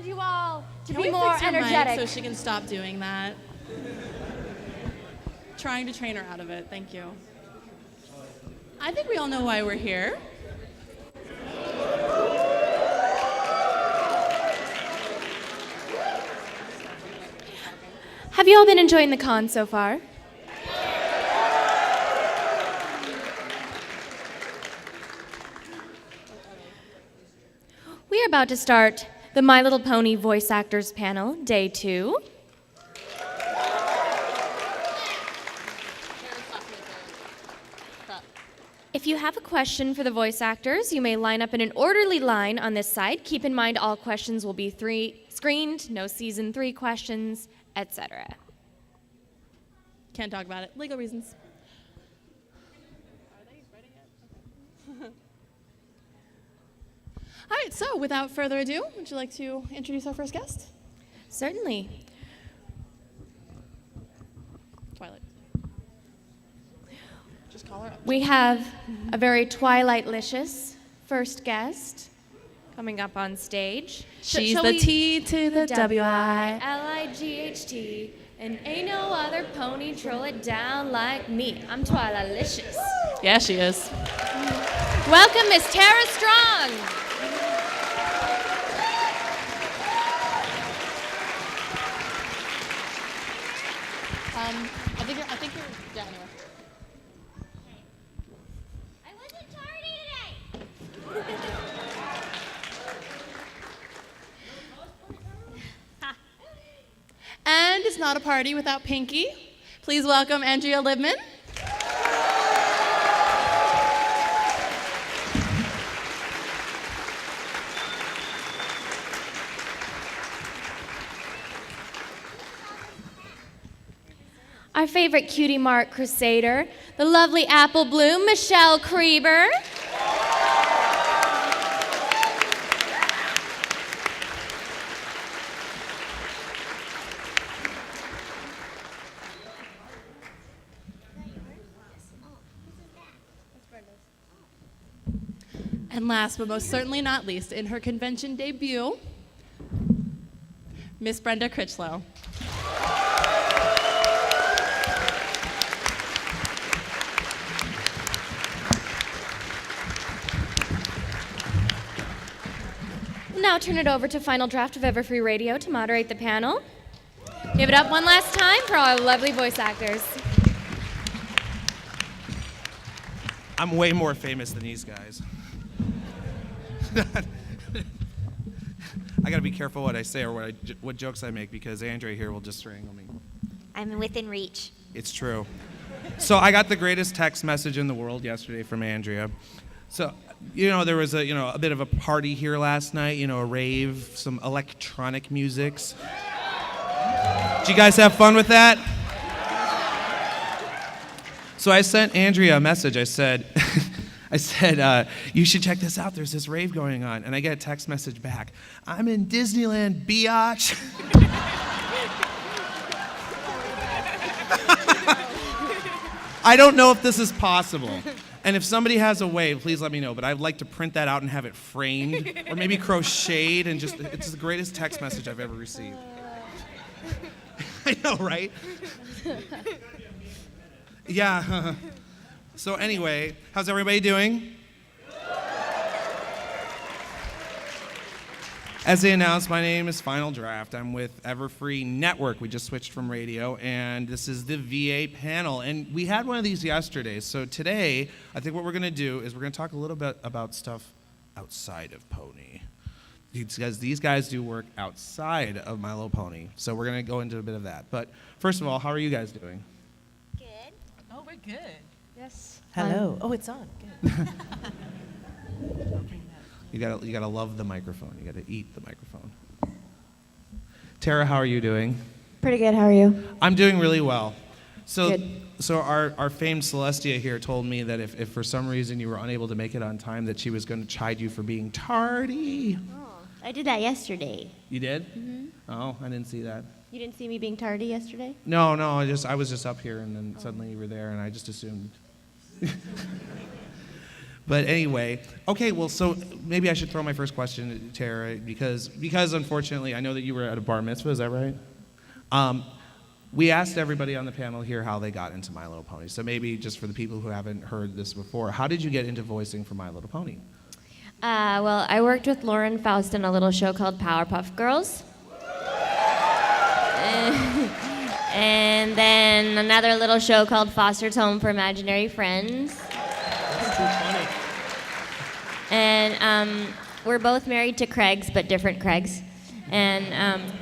you all to Can be we more fix her energetic. mic so she can stop doing that? Trying to train her out of it. Thank you. I think we all know why we're here. Have you all been enjoying the con so far? We are about to start the My Little Pony Voice Actors Panel, Day 2. If you have a question for the voice actors, you may line up in an orderly line on this side. Keep in mind all questions will be screened, no season 3 questions, etc. Can't talk about it. Legal reasons. All right, so without further ado, would you like to introduce our first guest? Certainly. Twilight. Just call her up. We have a very Twilight-licious first guest coming up on stage. She's the T to the W-I. L-I-G-H-T. And ain't no other pony troll it down like me. I'm Twilight-licious. Yeah, she is. Welcome, Miss Tara Strong. I think you're, yeah, anyway. I wasn't tardy today. And it's not a party without Pinkie. Please welcome Andrea Libman. Our favorite cutie mark crusader, the lovely Applebloom, Michelle Creber. And last but most certainly not least, in her convention debut, Miss Brenda Crichlow. We'll now turn it over to Final Draft of Everfree Radio to moderate the panel. Give it up one last time for our lovely voice actors. I'm way more famous than these guys. I gotta be careful what I say or what jokes I make because Andrea here will just strangle me. I'm within reach. It's true. So I got the greatest text message in the world yesterday from Andrea. So, there was a bit of a party here last night, a rave, some electronic musics. Did you guys have fun with that? So I sent Andrea a message. I said, you should check this out. There's this rave going on. And I get a text message back. I'm in Disneyland, biatch. I don't know if this is possible. And if somebody has a way, please let me know. But I'd like to print that out and have it framed or maybe crocheted and it's the greatest text message I've ever received. I know, right? Yeah. So anyway, how's everybody doing? As they announced, my name is Final Draft. I'm with Everfree Network. We just switched from radio, and this is the VA panel. And we had one of these yesterday. So today, I think what we're going to do is we're going to talk a little bit about stuff outside of Pony. Because these guys do work outside of My Little Pony. So we're going to go into a bit of that. But first of all, how are you guys doing? Good. Oh, we're good. Yes. Hello. Oh, it's on. Good. You gotta love the microphone. You gotta eat the microphone. Tara, how are you doing? Pretty good. How are you? I'm doing really well. So, Good. so our famed Celestia here told me that if for some reason you were unable to make it on time, that she was going to chide you for being tardy. Oh, I did that yesterday. You did? Mm-hmm. Oh, I didn't see that. You didn't see me being tardy yesterday? No, I was just up here, and then suddenly you were there, and I just assumed. But anyway, okay, well, so maybe I should throw my first question to Tara because unfortunately, I know that you were at a bar mitzvah, is that right? We asked everybody on the panel here how they got into My Little Pony. So maybe just for the people who haven't heard this before, how did you get into voicing for My Little Pony? Well, I worked with Lauren Faust on a little show called Powerpuff Girls. And then another little show called Foster's Home for Imaginary Friends. And we're both married to Craigs, but different Craigs. And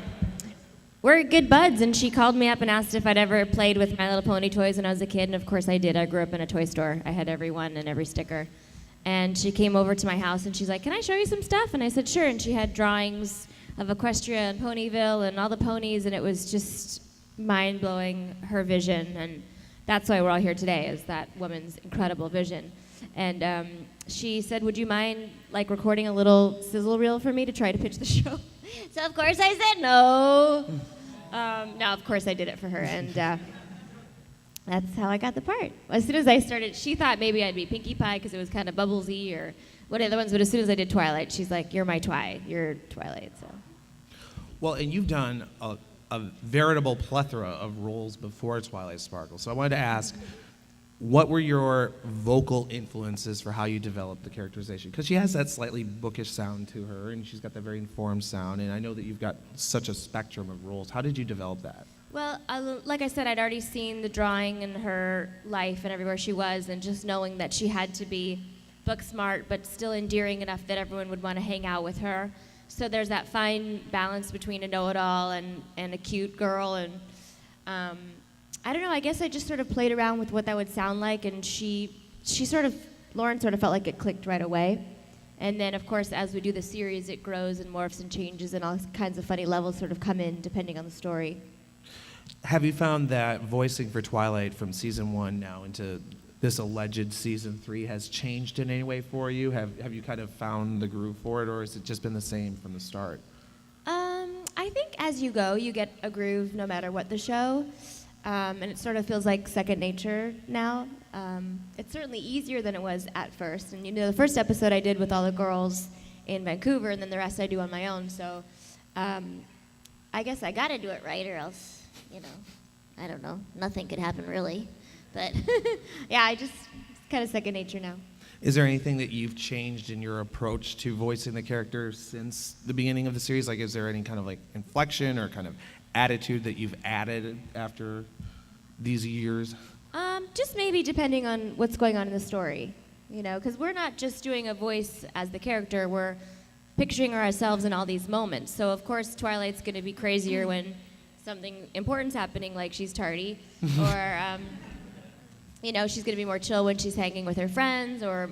we're good buds, and she called me up and asked if I'd ever played with My Little Pony toys when I was a kid, and of course I did. I grew up in a toy store. I had every one and every sticker. And she came over to my house, and she's like, "Can I show you some stuff?" And I said, "Sure." And she had drawings of Equestria and Ponyville and all the ponies, and it was just mind-blowing, her vision. And that's why we're all here today, is that woman's incredible vision. And she said, "Would you mind like recording a little sizzle reel for me to try to pitch the show?" So of course I said no. No, of course I did it for her, and that's how I got the part. As soon as I started, she thought maybe I'd be Pinkie Pie because it was kind of bubblesy or what other ones, but as soon as I did Twilight, she's like, "You're my you're Twilight." So. Well, and you've done a veritable plethora of roles before Twilight Sparkle. So I wanted to ask, what were your vocal influences for how you developed the characterization? Because she has that slightly bookish sound to her, and she's got that very informed sound, and I know that you've got such a spectrum of roles. How did you develop that? Well, like I said, I'd already seen the drawing in her life and everywhere she was, and just knowing that she had to be book smart, but still endearing enough that everyone would want to hang out with her. So there's that fine balance between a know-it-all and a cute girl, and I don't know, I guess I just sort of played around with what that would sound like, and Lauren sort of felt like it clicked right away. And then, of course, as we do the series, it grows and morphs and changes, and all kinds of funny levels sort of come in depending on the story. Have you found that voicing for Twilight from season 1 now into this alleged season 3 has changed in any way for you? Have you kind of found the groove for it, or has it just been the same from the start? I think as you go, you get a groove no matter what the show. And it sort of feels like second nature now. It's certainly easier than it was at first. And the first episode I did with all the girls in Vancouver, and then the rest I do on my own. So I guess I got to do it right, or else, I don't know. Nothing could happen really. But yeah, it's kind of second nature now. Is there anything that you've changed in your approach to voicing the character since the beginning of the series? Like, is there any kind of like inflection or kind of attitude that you've added after these years? Just maybe depending on what's going on in the story, because we're not just doing a voice as the character, we're picturing ourselves in all these moments. So of course Twilight's going to be crazier when something important's happening, like she's tardy, or she's going to be more chill when she's hanging with her friends, or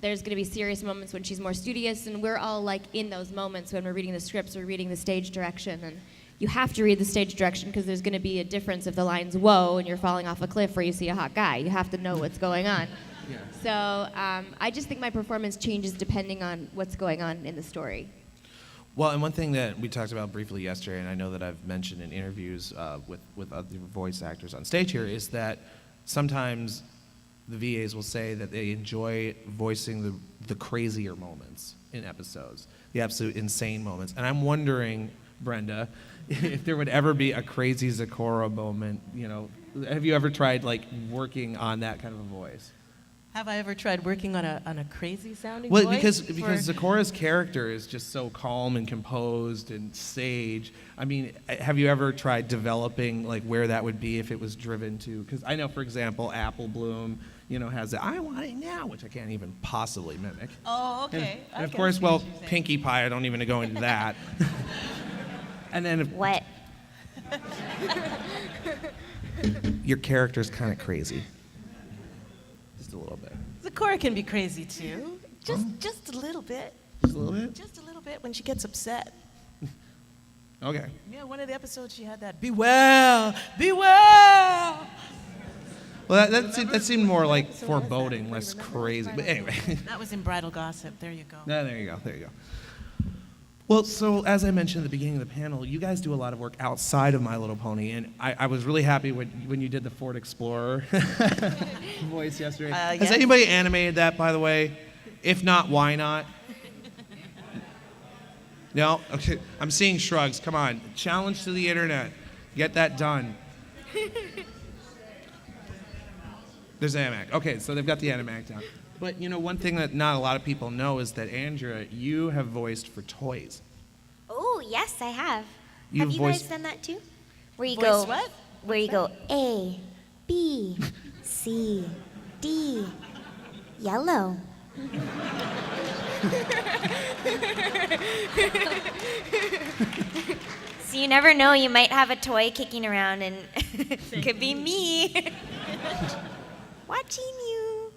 there's going to be serious moments when she's more studious, and we're all like in those moments when we're reading the scripts or reading the stage direction. And you have to read the stage direction because there's going to be a difference if the line's "whoa" and you're falling off a cliff or you see a hot guy. You have to know what's going on. Yeah. So I just think my performance changes depending on what's going on in the story. Well, and one thing that we talked about briefly yesterday, and I know that I've mentioned in interviews with other voice actors on stage here, is that sometimes the VAs will say that they enjoy voicing the crazier moments in episodes, the absolute insane moments. And I'm wondering, Brenda, if there would ever be a crazy Zecora moment, have you ever tried like working on that kind of a voice? Have I ever tried working on a crazy sounding Well, voice? because Zecora's character is just so calm and composed and sage. I mean, have you ever tried developing like where that would be if it was driven to? Because I know, for example, Applebloom, has the "I want it now," which I can't even possibly mimic. Oh, okay. And of course, well, Pinkie Pie, I don't even go into that. And then What? your character's kind of crazy. Just a little bit. Zecora can be crazy too. Just a little bit. Just a little bit? Just a little bit when she gets upset. Okay. Yeah, one of the episodes she had that "Be well, be well." Well, that seemed more like foreboding, less crazy. But anyway. That was in Bridal Gossip. There you go. No, there you go. Well, so as I mentioned at the beginning of the panel, you guys do a lot of work outside of My Little Pony, and I was really happy when you did the Ford Explorer voice yesterday. Has Yes. anybody animated that, by the way? If not, why not? No? Okay. I'm seeing shrugs. Come on. Challenge to the internet. Get that done. There's Animac. Okay, so they've got the Animac down. But one thing that not a lot of people know is that Andrea, you have voiced for toys. Oh, yes, I have. You Have you voiced- guys done that too? Where you Voice go what? Where you go A, B, C, D, yellow. So you never know, you might have a toy kicking around and it could be me. Watching you.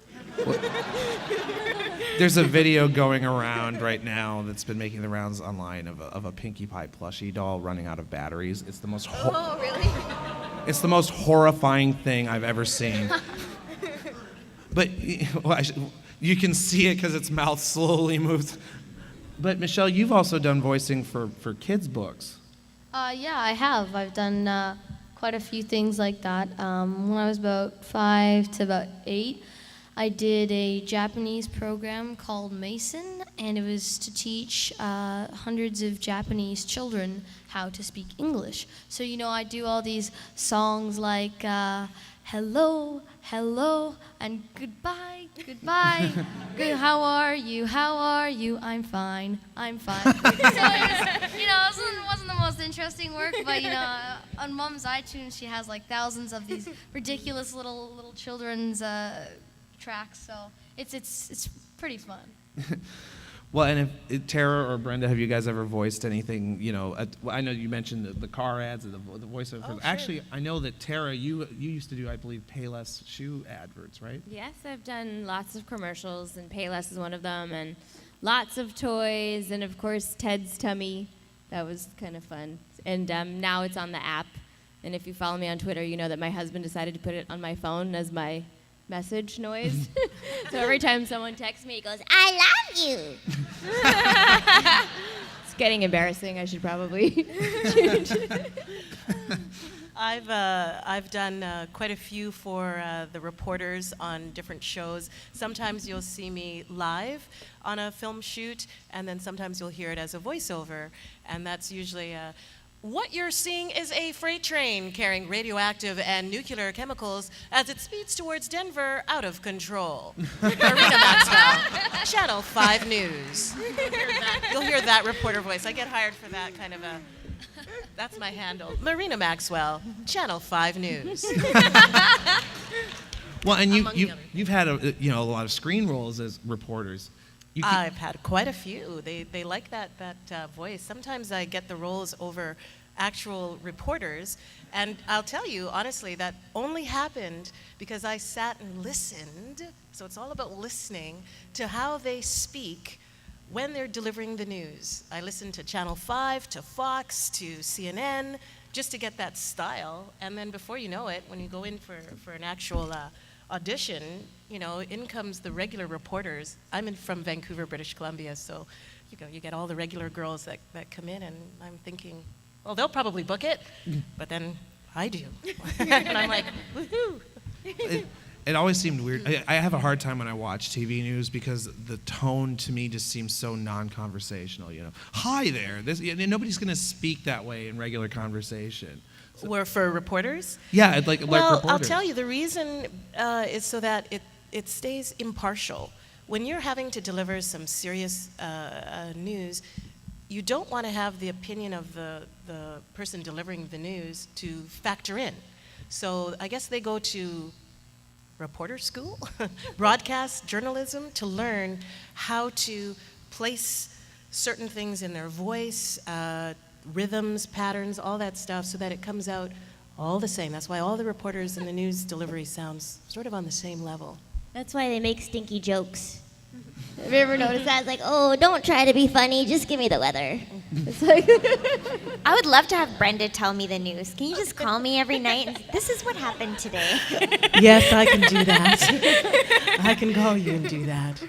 There's a video going around right now that's been making the rounds online of a Pinkie Pie plushie doll running out of batteries. It's the most Oh, really? it's the most horrifying thing I've ever seen. But you can see it because its mouth slowly moves. But Michelle, you've also done voicing for kids' books. Yeah, I have. I've done quite a few things like that. When I was about 5 to about 8, I did a Japanese program called Mason, and it was to teach hundreds of Japanese children how to speak English. So, I do all these songs like hello, hello, and goodbye, goodbye. Good, how are you? How are you? I'm fine. I'm fine. So it wasn't the most interesting work, but on Mom's iTunes, she has like thousands of these ridiculous little children's tracks. So it's pretty fun. Well, and if Tara or Brenda, have you guys ever voiced anything? I know you mentioned the car ads and the voiceover. Oh, sure. Actually, I know that Tara, you used to do, I believe, Payless shoe adverts, right? Yes, I've done lots of commercials, and Payless is one of them, and lots of toys, and of course Ted's tummy. That was kind of fun. And now it's on the app. And if you follow me on Twitter, you know that my husband decided to put it on my phone as my message noise. So every time someone texts me, he goes, I love you. it's getting embarrassing. I should probably change. I've done quite a few for the reporters on different shows. Sometimes you'll see me live on a film shoot, and then sometimes you'll hear it as a voiceover, and that's usually what you're seeing is a freight train carrying radioactive and nuclear chemicals as it speeds towards Denver out of control. Marina Maxwell, Channel 5 News. You'll hear that reporter voice. I get hired for that kind of that's my handle. Marina Maxwell, Channel 5 News. Well, and Among the you've had a lot of screen roles as reporters. I've had quite a few. They like that voice. Sometimes I get the roles over actual reporters, and I'll tell you honestly that only happened because I sat and listened. So it's all about listening to how they speak when they're delivering the news. I listen to Channel 5, to Fox, to CNN, just to get that style. And then before you know it, when you go in for an actual audition, in comes the regular reporters. I'm from Vancouver, British Columbia, so you get all the regular girls that come in, and I'm thinking, well, they'll probably book it, but then I do. And I'm like, woohoo. It always seemed weird. I have a hard time when I watch TV news because the tone to me just seems so non-conversational. Hi there. Nobody's going to speak that way in regular conversation. We're for reporters? Yeah, like reporters. I'll tell you, the reason is so that it stays impartial. When you're having to deliver some serious news, you don't want to have the opinion of the person delivering the news to factor in. So I guess they go to reporter school, broadcast journalism, to learn how to place certain things in their voice, rhythms, patterns, all that stuff, so that it comes out all the same. That's why all the reporters in the news delivery sounds sort of on the same level. That's why they make stinky jokes. Have you ever noticed that? It's like, oh, don't try to be funny, just give me the weather. It's like I would love to have Brenda tell me the news. Can you just call me every night and say, this is what happened today? Yes, I can do that. I can call you and do that.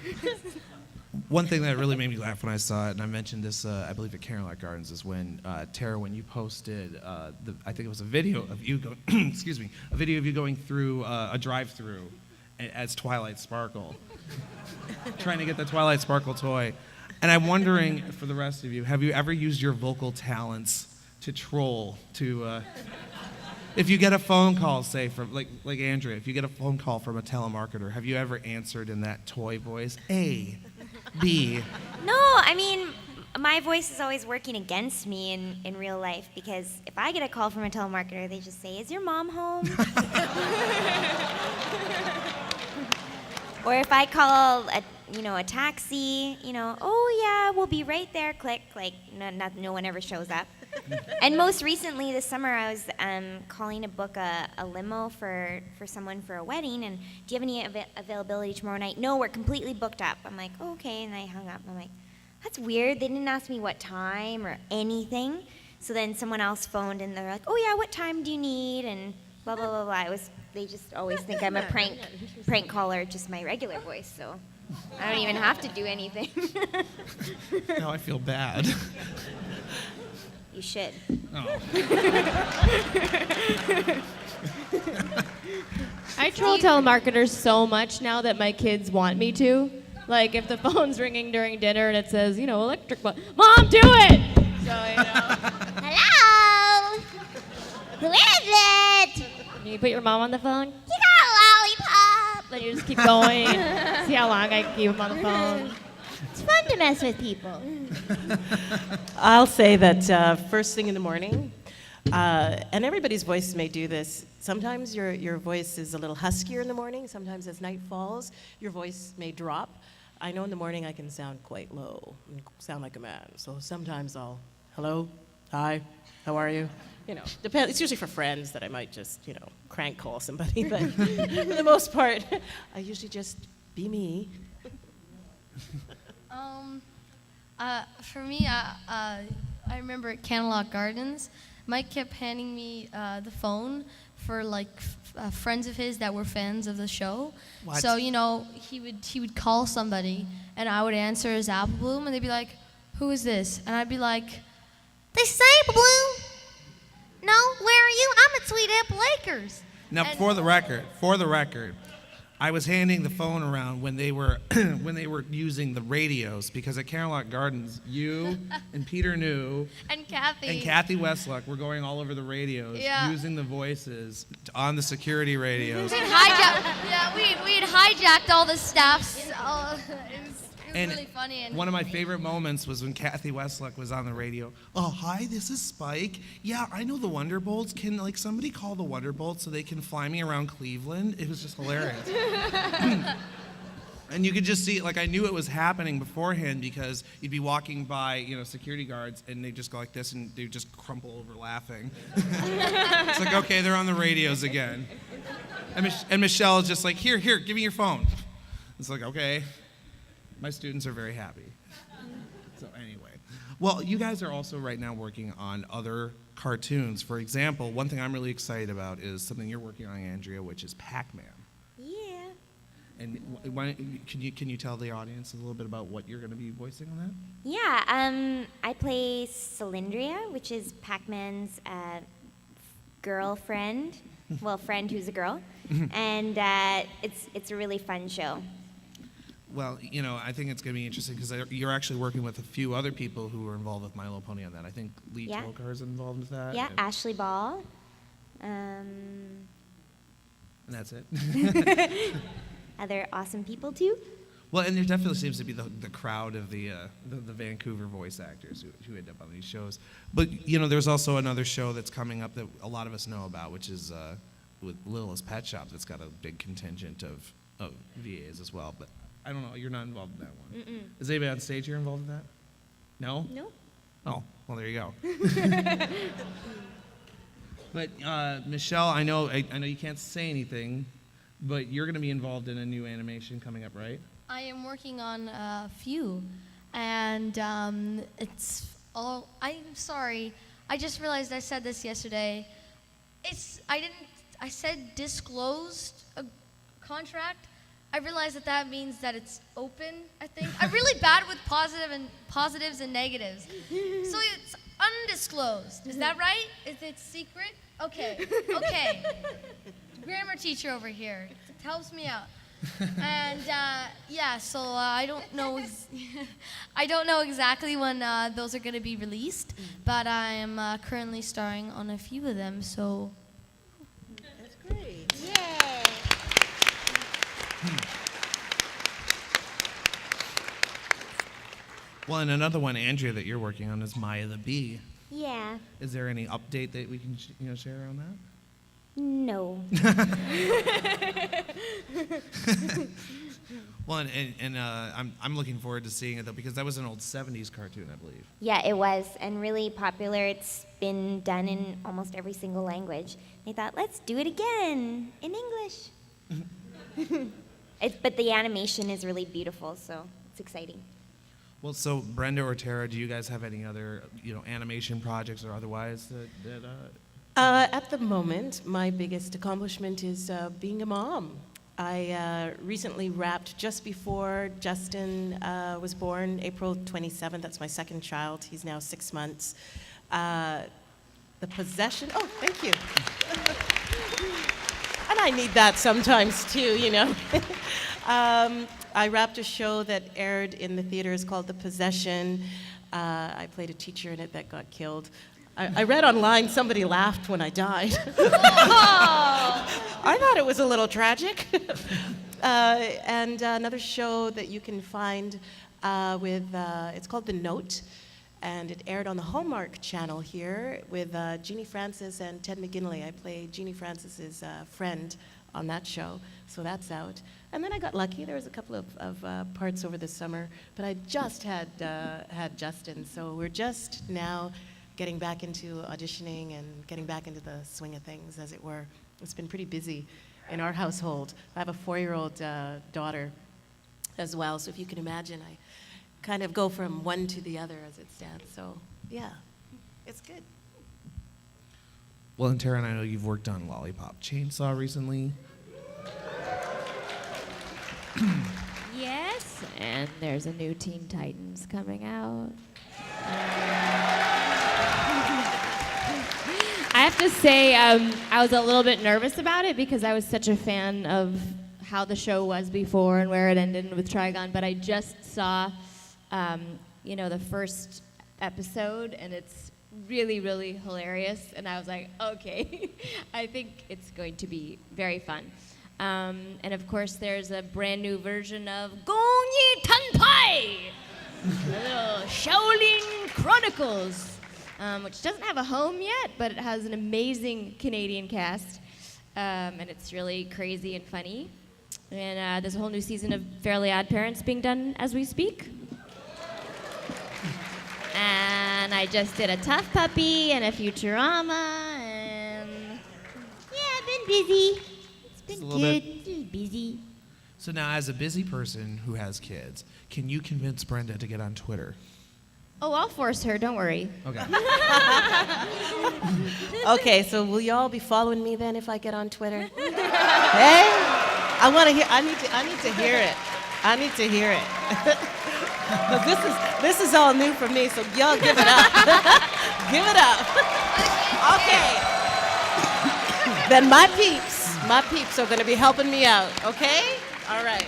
One thing that really made me laugh when I saw it, and I mentioned this, I believe at Caroline Gardens, is when Tara, when you posted, I think it was a video of you going, excuse me, a video of you going through a drive-through, as Twilight Sparkle, trying to get the Twilight Sparkle toy. And I'm wondering, for the rest of you, have you ever used your vocal talents to troll, if you get a phone call, say, from, like Andrea, if you get a phone call from a telemarketer, have you ever answered in that toy voice? A, B. No, I mean, my voice is always working against me in real life because if I get a call from a telemarketer, they just say, "Is your mom home?" Or if I call a taxi, "Oh yeah, we'll be right there." Click, like no one ever shows up. And most recently this summer, I was calling to book a limo for someone for a wedding. And do you have any availability tomorrow night? No, we're completely booked up. I'm like, oh, okay, and I hung up. I'm like, that's weird. They didn't ask me what time or anything. So then someone else phoned and they're like, oh yeah, what time do you need? And blah blah blah blah. They just always think I'm a prank caller, just my regular voice. So I don't even have to do anything. Now I feel bad. You should. Oh. I troll telemarketers so much now that my kids want me to. Like, if the phone's ringing during dinner and it says, electric button, Mom, do it! So, Hello? Who is it? You put your mom on the phone, You got a lollipop. then you just keep going. See how long I can keep them on the phone. It's fun to mess with people. I'll say that first thing in the morning, and everybody's voice may do this. Sometimes your voice is a little huskier in the morning. Sometimes as night falls, your voice may drop. I know in the morning I can sound quite low and sound like a man. So sometimes I'll, hello, hi, how are you? Depends. It's usually for friends that I might just, crank call somebody. But for the most part, I usually just be me. For me, I remember at Canterlot Gardens, Mike kept handing me the phone for friends of his that were fans of the show. What? So he would call somebody, and I would answer as Applebloom, and they'd be like, "Who is this?" And I'd be like, "This is Applebloom." "No, where are you?" "I'm at Sweet Apple Acres." Now, And- for the record, I was handing the phone around when they were using the radios, because at Carolot Gardens, you and Peter New And Cathy. and Cathy Weseluck were going all over the radios, Yeah. using the voices on the security radios. We had hijacked all the staffs. It was And really funny. And one of my favorite moments was when Cathy Weseluck was on the radio. "Oh, hi, this is Spike. Yeah, I know the Wonderbolts. Can somebody call the Wonderbolts so they can fly me around Cleveland?" It was just hilarious. And you could just see, I knew it was happening beforehand, because you'd be walking by, security guards, and they'd just go like this, and they'd just crumple over laughing. It's like, okay, they're on the radios again. And Michelle is just like, here, give me your phone. It's like, okay. My students are very happy. So anyway. Well, you guys are also right now working on other cartoons. For example, one thing I'm really excited about is something you're working on, Andrea, which is Pac-Man. Yeah. And can you tell the audience a little bit about what you're going to be voicing on that? Yeah, I play Cylindria, which is Pac-Man's girlfriend. Well, friend who's a girl. And it's a really fun show. Well, I think it's going to be interesting, because you're actually working with a few other people who were involved with My Little Pony on that. I think Lee Yeah. Tolkar is involved with that. Yeah, and Ashley Ball. Um, that's it. other awesome people too. Well, and there definitely seems to be the crowd of the Vancouver voice actors who end up on these shows. But, there's also another show that's coming up that a lot of us know about, which is with Littlest Pet Shop, that's got a big contingent of VAs as well. But I don't know, you're not involved in that one. Mm-mm. Is anybody on stage here involved in that? No? No. Oh, well, there you go. But Michelle, I know you can't say anything, but you're going to be involved in a new animation coming up, right? I am working on a few, and it's all. I'm sorry. I just realized I said this yesterday. I said disclosed a contract. I realized that means that it's open, I think. I'm really bad with positives and negatives. So it's undisclosed. Is that right? Is it secret? Okay. Grammar teacher over here. It helps me out. And so I don't know. I don't know exactly when those are going to be released, but I am currently starring on a few of them. So That's great. Well, and another one, Andrea, that you're working on is Maya the Bee. Yeah. Is there any update that we can share on that? No. Well, and I'm looking forward to seeing it though, because that was an old '70s cartoon, I believe. Yeah, it was, and really popular. It's been done in almost every single language. They thought, let's do it again in English. But the animation is really beautiful, so it's exciting. Well, so Brenda or Tara, do you guys have any other animation projects or otherwise that At the moment, my biggest accomplishment is being a mom. I recently wrapped just before Justin was born, April 27th. That's my second child. He's now 6 months. The Possession. Oh, thank you. And I need that sometimes too, I wrapped a show that aired in the theaters called The Possession. I played a teacher in it that got killed. I read online somebody laughed when I died. I thought it was a little tragic. And another show that you can find it's called The Note, and it aired on the Hallmark channel here with Jeannie Francis and Ted McGinley. I played Jeannie Francis's friend on that show, so that's out. And then I got lucky. There was a couple of parts over the summer, but I just had Justin, so we're just now getting back into auditioning and getting back into the swing of things, as it were. It's been pretty busy in our household. I have a 4-year-old daughter as well, so if you can imagine, I kind of go from one to the other as it stands. So, yeah, it's good. Well, and Tara, I know you've worked on Lollipop Chainsaw recently. Yes, and there's a new Teen Titans coming out. I have to say, I was a little bit nervous about it because I was such a fan of how the show was before and where it ended with Trigon, but I just saw, the first episode, and it's really, really hilarious, and I was like, okay, I think it's going to be very fun. And of course, there's a brand new version of Gong Yi Tan Pai, the little Shaolin Chronicles, which doesn't have a home yet, but it has an amazing Canadian cast, and it's really crazy and funny. And there's a whole new season of Fairly Odd Parents being done as we speak. And I just did a Tough Puppy and a Futurama, and yeah, I've been busy. It's been good. Just busy. So now, as a busy person who has kids, can you convince Brenda to get on Twitter? Oh, I'll force her. Don't worry. Okay. Okay, so will y'all be following me then if I get on Twitter? Hey, I want to hear. I need to hear it. I need to hear it. This is all new for me, so y'all give it up. Give it up. Okay. Then my peeps are going to be helping me out. Okay. All right.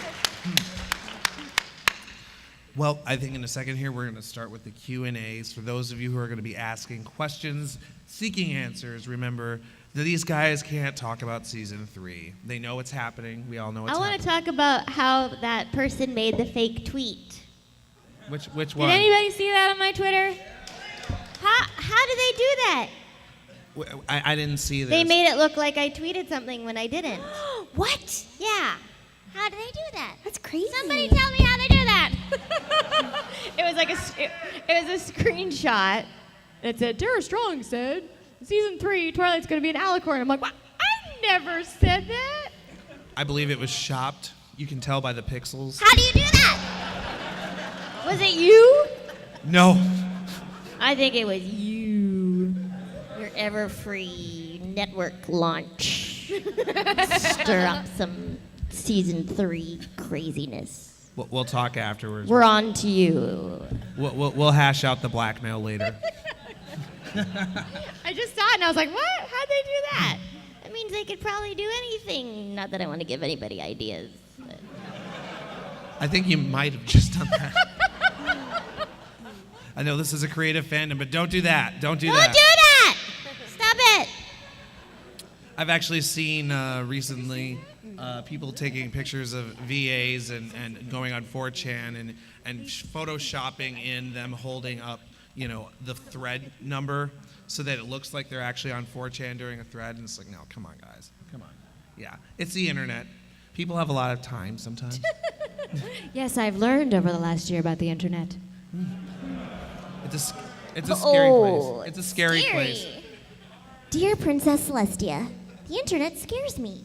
Well, I think in a second here, we're going to start with the Q&As. For those of you who are going to be asking questions, seeking answers, remember that these guys can't talk about season 3. They know what's happening. We all know what's I happening. want to talk about how that person made the fake tweet. Which one? Did anybody see that on my Twitter? How did they do that? I didn't see this. They made it look like I tweeted something when I didn't. What? Yeah. How did they do that? That's crazy. Somebody tell me how they do that. It was like it was a screenshot. It said, Tara Strong said, season 3, Twilight's going to be an alicorn. I'm like, what? I never said that. I believe it was shopped. You can tell by the pixels. How do you do that? Was it you? No. I think it was you. Your ever-free network launch. Stir up some season 3 craziness. We'll talk afterwards. We're on to you. We'll hash out the blackmail later. I just saw it and I was like, what? How'd they do that? That means they could probably do anything. Not that I want to give anybody ideas. But I think you might have just done that. I know this is a creative fandom, but don't do that. Don't do that. Don't do that! Stop it! I've actually seen recently people taking pictures of VAs and going on 4chan and photoshopping in them holding up, the thread number so that it looks like they're actually on 4chan during a thread. And it's like, no, come on, guys. Come on. Yeah, it's the internet. People have a lot of time sometimes. Yes, I've learned over the last year about the internet. It's a scary place. It's a scary place. Dear Princess Celestia, the internet scares me.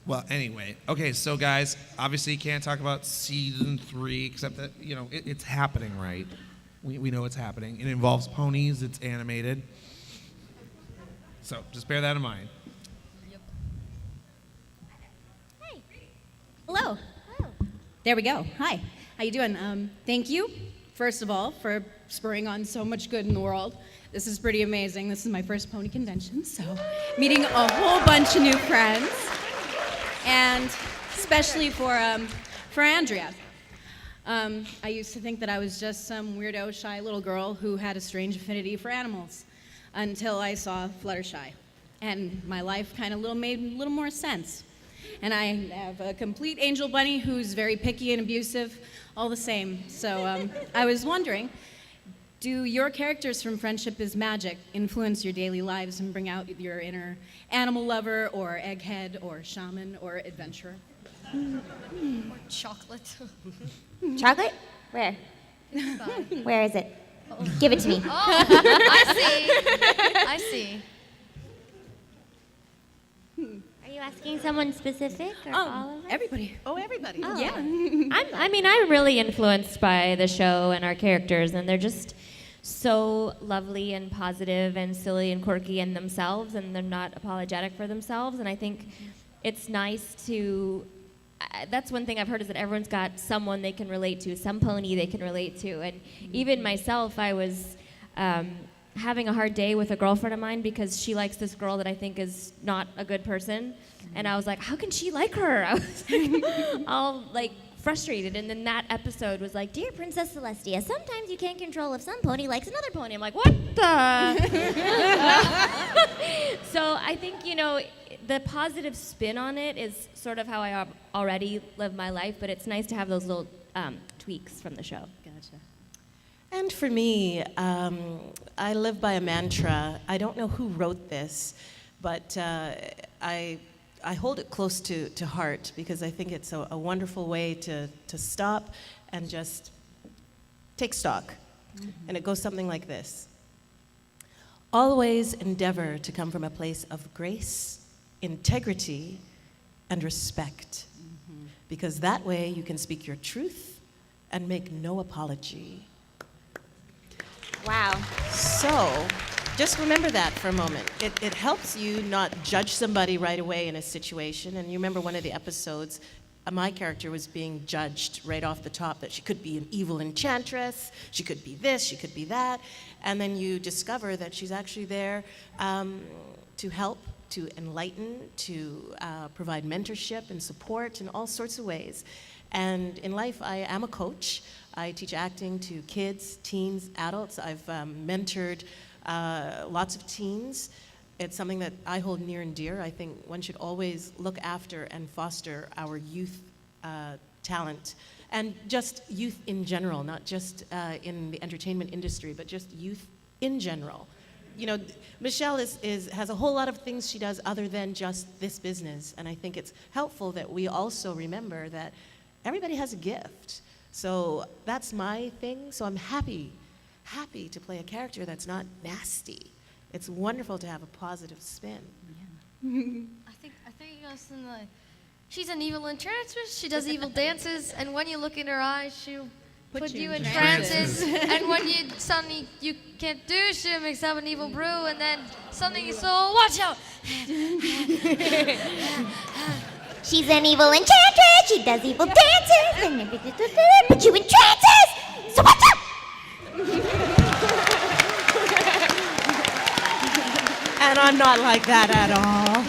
Well, anyway, okay, so guys, obviously you can't talk about season 3 except that, it's happening, right? We know it's happening. It involves ponies, it's animated. So just bear that in mind. Hey. Hello. There we go. Hi. How you doing? Thank you, first of all, for spurring on so much good in the world. This is pretty amazing. This is my first pony convention, so meeting a whole bunch of new friends. And especially for Andrea. I used to think that I was just some weirdo, shy little girl who had a strange affinity for animals until I saw Fluttershy. And my life kind of made a little more sense. And I have a complete angel bunny who's very picky and abusive, all the same. So I was wondering, do your characters from Friendship is Magic influence your daily lives and bring out your inner animal lover or egghead or shaman or adventurer? Or chocolate. Chocolate? Where? Where is it? Give it to me. Oh, I see. Are you asking someone specific or all of us? Everybody. Oh, everybody. Oh. Yeah. I'm really influenced by the show and our characters, and they're just so lovely and positive and silly and quirky in themselves, and they're not apologetic for themselves. And I think it's nice to. That's one thing I've heard is that everyone's got someone they can relate to, some pony they can relate to, and even myself, I was. Having a hard day with a girlfriend of mine because she likes this girl that I think is not a good person, and I was like, how can she like her? I was all frustrated, and then that episode was like, dear Princess Celestia, sometimes you can't control if some pony likes another pony. I'm like, what the? So I think the positive spin on it is sort of how I already live my life, but it's nice to have those little tweaks from the show. Gotcha. And for me, I live by a mantra. I don't know who wrote this, but I hold it close to heart because I think it's a wonderful way to stop and just take stock. Mm-hmm. And it goes something like this. Always endeavor to come from a place of grace, integrity, and respect. Mm-hmm. Because that way you can speak your truth and make no apology. Wow. So, just remember that for a moment. It helps you not judge somebody right away in a situation. And you remember one of the episodes, my character was being judged right off the top that she could be an evil enchantress, she could be this, she could be that. And then you discover that she's actually there to help, to enlighten, to provide mentorship and support in all sorts of ways. And in life, I am a coach. I teach acting to kids, teens, adults. I've mentored lots of teens. It's something that I hold near and dear. I think one should always look after and foster our youth talent, and just youth in general, not just in the entertainment industry, but just youth in general. Michelle has a whole lot of things she does other than just this business, and I think it's helpful that we also remember that everybody has a gift. So that's my thing. So I'm happy to play a character that's not nasty. It's wonderful to have a positive spin. I think you guys she's an evil enchantress. She does evil dances, and when you look in her eyes, she'll put you in trances. And when you suddenly you can't do, she'll mix up an evil brew, and then suddenly you so watch out. She's an evil enchantress. She does evil dances and put you in trances. So watch out! I'm not like that at all.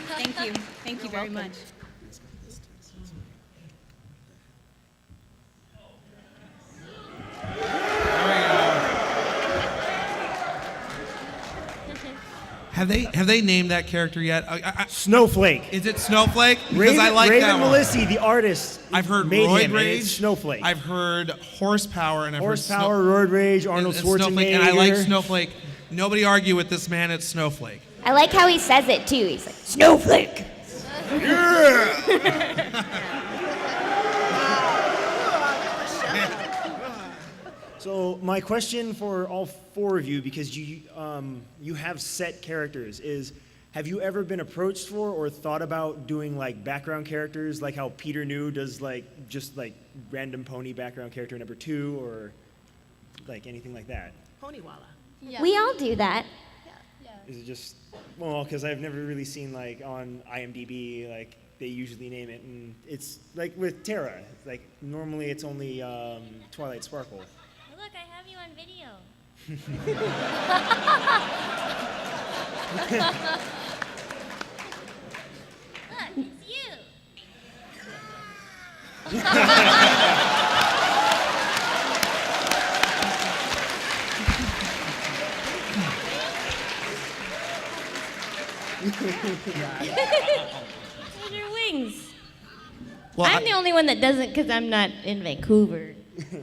Thank you. Thank you very much. Have they named that character yet? Snowflake. Is it Snowflake? Because Raven, I like Raven that one. Melissi, the artist, I've heard made Roid him, and Rage. it's Snowflake. I've heard Horsepower, and I've Horsepower, heard Roid Rage, Arnold and Schwarzenegger. Snowflake, and I like Snowflake. Nobody argue with this man. It's Snowflake. I like how he says it too. He's like, Snowflake. So my question for all four of you, because you have set characters, is have you ever been approached for or thought about doing like background characters, like how Peter New does just random pony background character number 2, or like anything like that? Poniewala. Yeah. We all do that. Is it just, well, because I've never really seen like on IMDb, like they usually name it, and it's like with Tara, like normally it's only Twilight Sparkle. Look, I have you on video. Look, it's you. Those are wings. Well, I'm the only one that doesn't because I'm not in Vancouver.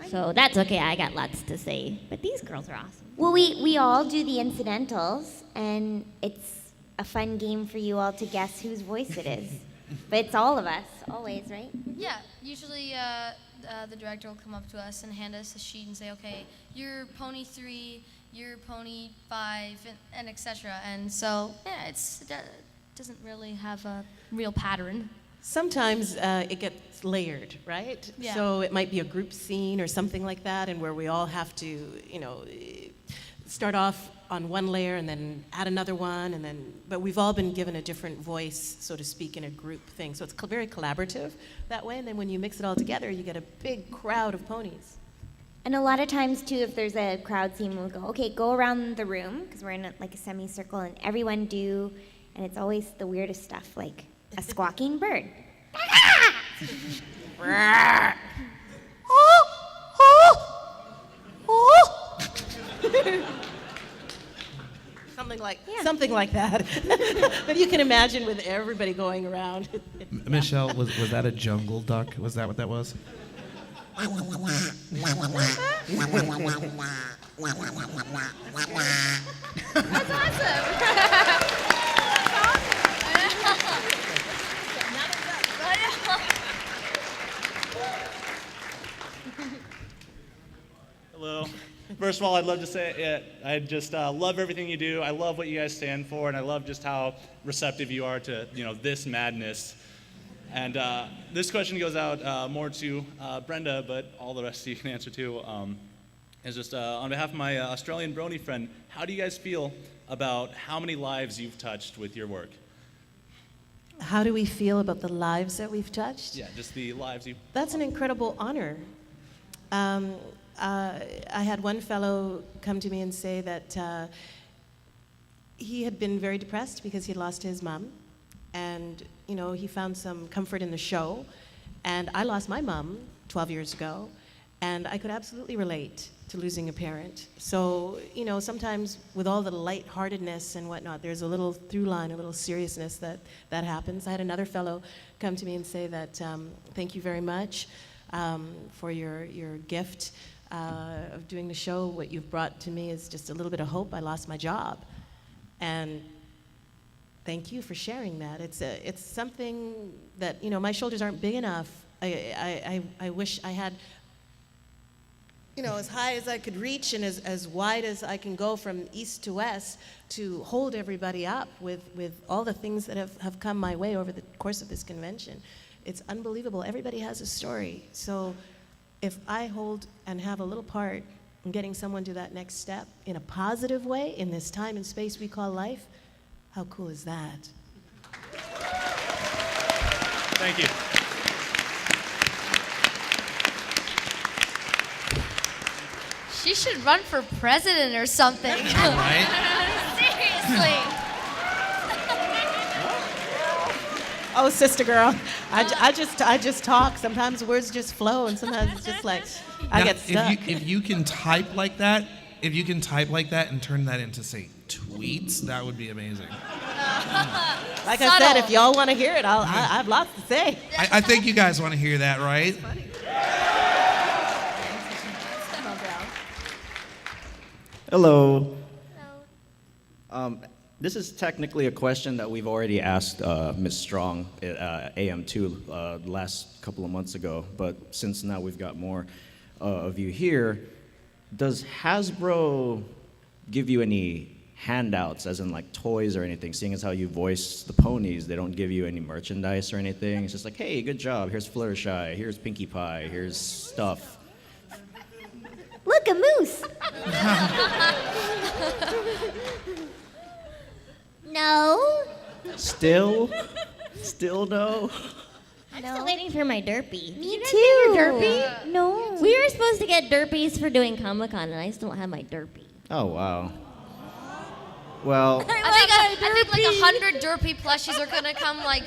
So that's okay. I got lots to say. But these girls are awesome. Well, we all do the incidentals, and it's a fun game for you all to guess whose voice it is. But it's all of us, always, right? Yeah, usually the director will come up to us and hand us a sheet and say, okay, you're pony 3, you're pony 5, and etc. And so, yeah, it doesn't really have a real pattern. Sometimes it gets layered, right? Yeah. So it might be a group scene or something like that, and where we all have to, start off on one layer and then add another one, but we've all been given a different voice, so to speak, in a group thing. So it's very collaborative that way, and then when you mix it all together, you get a big crowd of ponies. And a lot of times, too, if there's a crowd scene, we'll go, okay, go around the room, because we're in a semicircle, and everyone do, and it's always the weirdest stuff, like a squawking bird. Something like that. But you can imagine with everybody going around. Michelle, was that a jungle duck? Was that what that was? That's awesome. Hello. First of all, I'd love to say I just love everything you do. I love what you guys stand for, and I love just how receptive you are to this madness. And this question goes out more to Brenda, but all the rest of you can answer too. Is just on behalf of my Australian brony friend, how do you guys feel about how many lives you've touched with your work? How do we feel about the lives that we've touched? Yeah, just the lives you. That's an incredible honor. I had one fellow come to me and say that he had been very depressed because he had lost his mom, and he found some comfort in the show. And I lost my mom 12 years ago, and I could absolutely relate to losing a parent. So sometimes with all the lightheartedness and whatnot, there's a little through line, a little seriousness that happens. I had another fellow come to me and say that thank you very much for your gift of doing the show. What you've brought to me is just a little bit of hope. I lost my job, and thank you for sharing that. It's something that my shoulders aren't big enough. I wish I had as high as I could reach and as wide as I can go from east to west to hold everybody up with all the things that have come my way over the course of this convention. It's unbelievable. Everybody has a story. So if I hold and have a little part in getting someone to that next step in a positive way in this time and space we call life, how cool is that? Thank you. She should run for president or something. Right? Seriously. Oh, sister girl, I just talk. Sometimes words just flow, and sometimes it's just like I Now, get stuck. If you can type like that, and turn that into, say, tweets, that would be amazing. Like I said, if y'all want to hear it, I have lots to say. I think you guys want to hear that, right? Hello. This is technically a question that we've already asked Ms. Strong at AM2 the last couple of months ago, but since now we've got more of you here, does Hasbro give you any handouts, as in like toys or anything, seeing as how you voice the ponies? They don't give you any merchandise or anything? It's just like, hey, good job, here's Fluttershy, here's Pinkie Pie, here's stuff. Look, a moose. No. Still no? I'm still waiting for my derpy. Me Did you guys too. get your derpy? No. We were supposed to get derpies for doing Comic-Con, and I still don't have my derpy. Oh, wow. Well, I think like 100 derpy plushies are gonna come like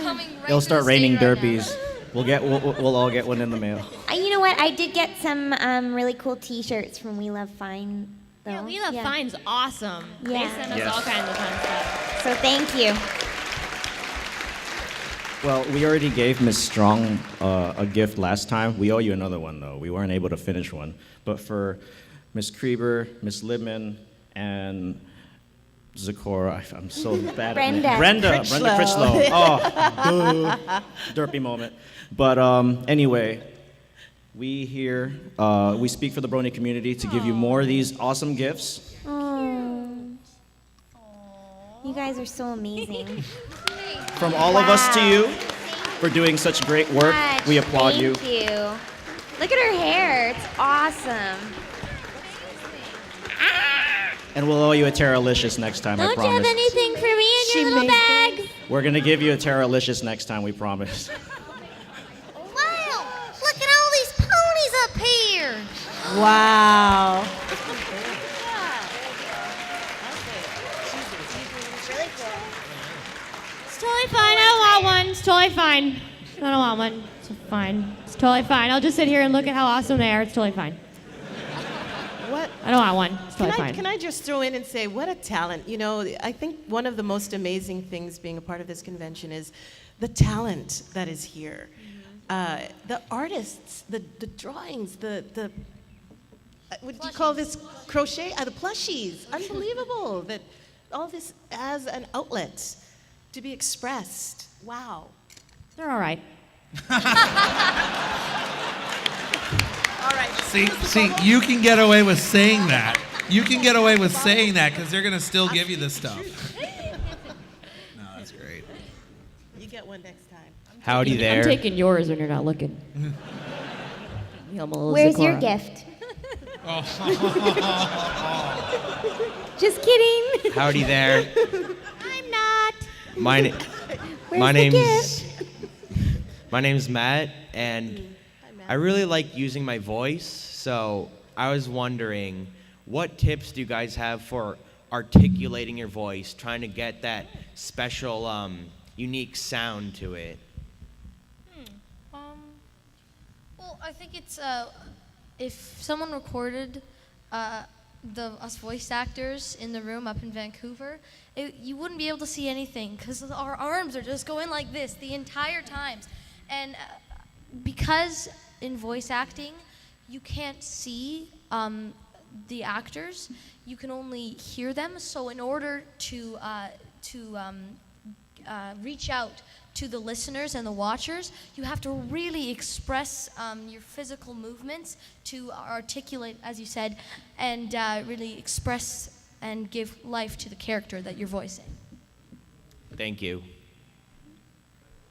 coming right. it'll to start the raining state right now. derpies. We'll all get one in the mail. You know what? I did get some really cool T-shirts from We Love Fine, though. Yeah, We Love Fine's awesome. Yeah. They send us Yes. all kinds of fun stuff. So thank you. Well, we already gave Ms. Strong a gift last time. We owe you another one, though. We weren't able to finish one. But for Ms. Creber, Ms. Libman, and Zecora, I'm so bad Brenda at Brenda Crichlow. Oh, derpy moment. But anyway, we here, we speak for the Brony community to give you more of these awesome gifts. Oh. You guys are so amazing. From all of us to you for doing such great work. Gosh, We applaud you. Thank you. Look at her hair. It's awesome. And we'll owe you a Terralicious next time, I Don't you have promise. anything for me in your little bag? We're gonna give you a Terralicious next time, we promise. Wow! Look at all these ponies up here. Wow. It's totally fine. I don't want one. It's totally fine. I don't want one. It's fine. It's totally fine. I'll just sit here and look at how awesome they are. It's totally fine. What? I don't want one. It's totally fine. Can I just throw in and say, what a talent. You know, I think one of the most amazing things being a part of this convention is the talent that is here. The artists, the drawings, the what do you call this, crochet? The plushies. Unbelievable that all this as an outlet to be expressed. Wow. They're all right. All right. See, you can get away with saying that. You can get away with saying that because they're gonna still give you this stuff. No, that's great. You get one next time. Howdy there. I'm taking yours when you're not looking. You I'm a little Where's your Zecora. gift? Just kidding. Howdy there. I'm not. My Where's the gift? my name's Matt, and I really like using my voice. So I was wondering, what tips do you guys have for articulating your voice, trying to get that special, unique sound to it? Well, I think it's if someone recorded us voice actors in the room up in Vancouver, you wouldn't be able to see anything because our arms are just going like this the entire time. And because in voice acting, you can't see the actors, you can only hear them. So in order to reach out to the listeners and the watchers, you have to really express your physical movements to articulate, as you said, and really express and give life to the character that you're voicing. Thank you.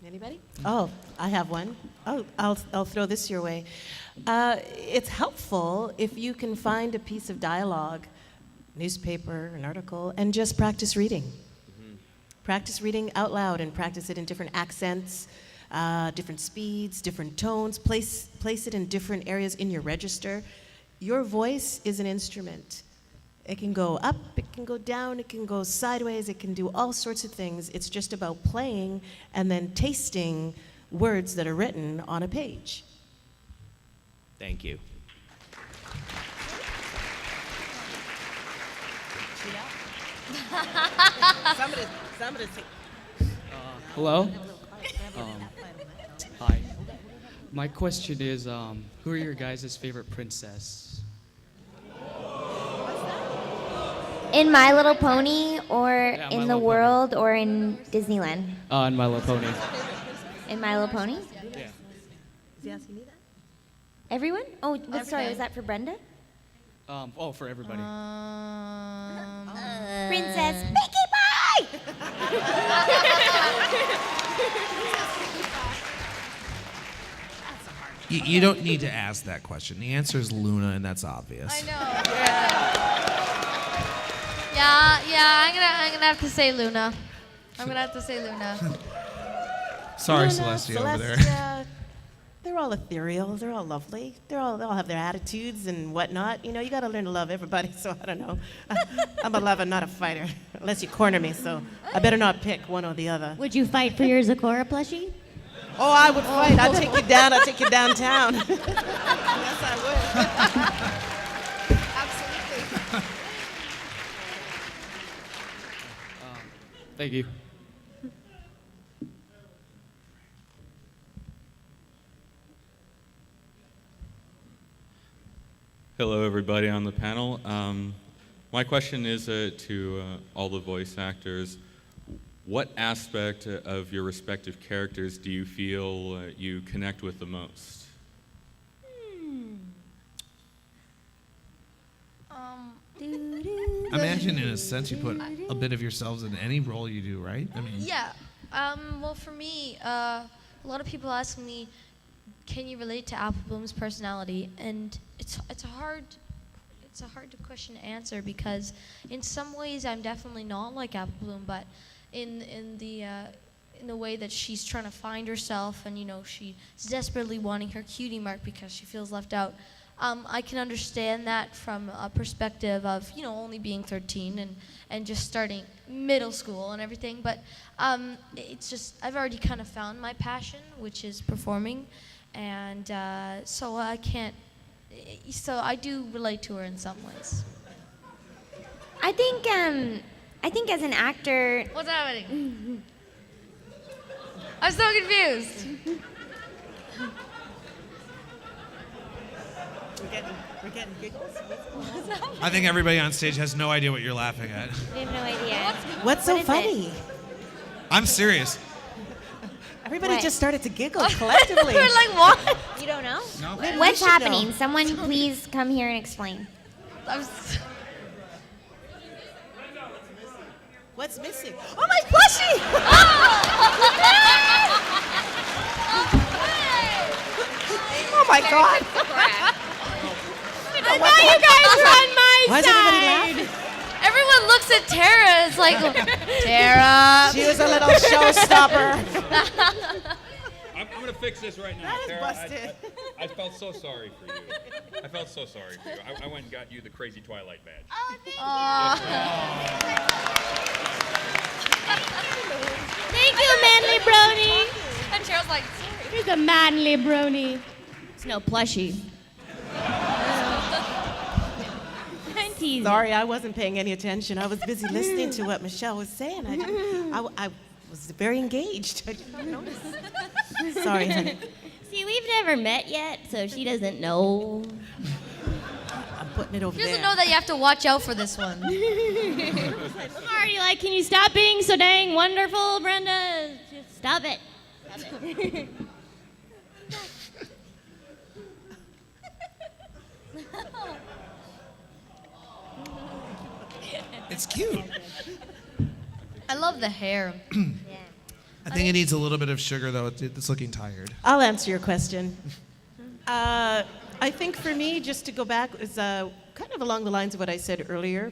Anybody? Oh, I have one. Oh, I'll throw this your way. It's helpful if you can find a piece of dialogue, newspaper, an article, and just practice reading. Practice reading out loud and practice it in different accents, different speeds, different tones. Place it in different areas in your register. your voice is an instrument. It can go up, it can go down, it can go sideways, it can do all sorts of things. It's just about playing and then tasting words that are written on a page. Thank you. Somebody say. Hello? Hi. My question is, who are your guys' favorite princess? In My Little Pony, or Yeah, My in the Little Pony. world, or in Disneyland? In My Little Pony. In My Little Pony? Yeah. Is he asking me that? Everyone? Oh, sorry, was that for Brenda? For everybody. Princess Pinkie Pie! You don't need to ask that question. The answer is Luna, and that's obvious. I know. Yeah. I'm gonna have to say Luna. Sorry, Luna, Celestia over there. Celestia, they're all ethereal. They're all lovely. They all have their attitudes and whatnot. You know, you got to learn to love everybody. So I don't know. I'm a lover, not a fighter, unless you corner me. So I better not pick one or the other. Would you fight for your Zecora plushie? Oh, I would fight. I'd take you down. I'd take you downtown. Yes, I would. Absolutely. Thank you. Hello, everybody on the panel. My question is to all the voice actors. What aspect of your respective characters do you feel you connect with the most? I imagine, in a sense, you put a bit of yourselves in any role you do, right? I mean, Yeah. Well, for me, a lot of people ask me, can you relate to Applebloom's personality? And it's a hard question to answer, because in some ways I'm definitely not like Applebloom, but in the way that she's trying to find herself, and she's desperately wanting her cutie mark because she feels left out. I can understand that from a perspective of only being 13 and just starting middle school and everything. But it's just, I've already kind of found my passion, which is performing, and so I can't. So I do relate to her in some ways. I think as an actor. What's happening? I'm so confused. We're getting giggles. I think everybody on stage has no idea what you're laughing at. We have no idea. What's so What is funny? I'm serious. Everybody What? just started to giggle collectively. We're like, what? You don't know? No. Maybe we What's should happening? know. Someone please come here and explain. What's missing? Oh, my plushie! Oh my God! And now you guys are on my Why is everybody laughing? Everyone looks at Tara. It's like, Tara. She was a little showstopper. I'm going to fix this right now. That is Tara, busted. I felt so sorry for you. I felt so sorry for you. I went and got you the crazy Twilight badge. Thank you, manly brony. And Cheryl's like, sorry. Here's a manly brony. It's no plushie. I'm teasing. Sorry, I wasn't paying any attention. I was busy listening to what Michelle was saying. I was very engaged. I did not notice. Sorry, honey. See, we've never met yet, so she doesn't know. I'm putting it over She there. doesn't know that you have to watch out for this one. Marty, like, can you stop being so dang wonderful, Brenda? Just stop it. Stop it. It's cute. I love the hair. I think it needs a little bit of sugar, though. It's looking tired. I'll answer your question. I think for me, just to go back, is kind of along the lines of what I said earlier.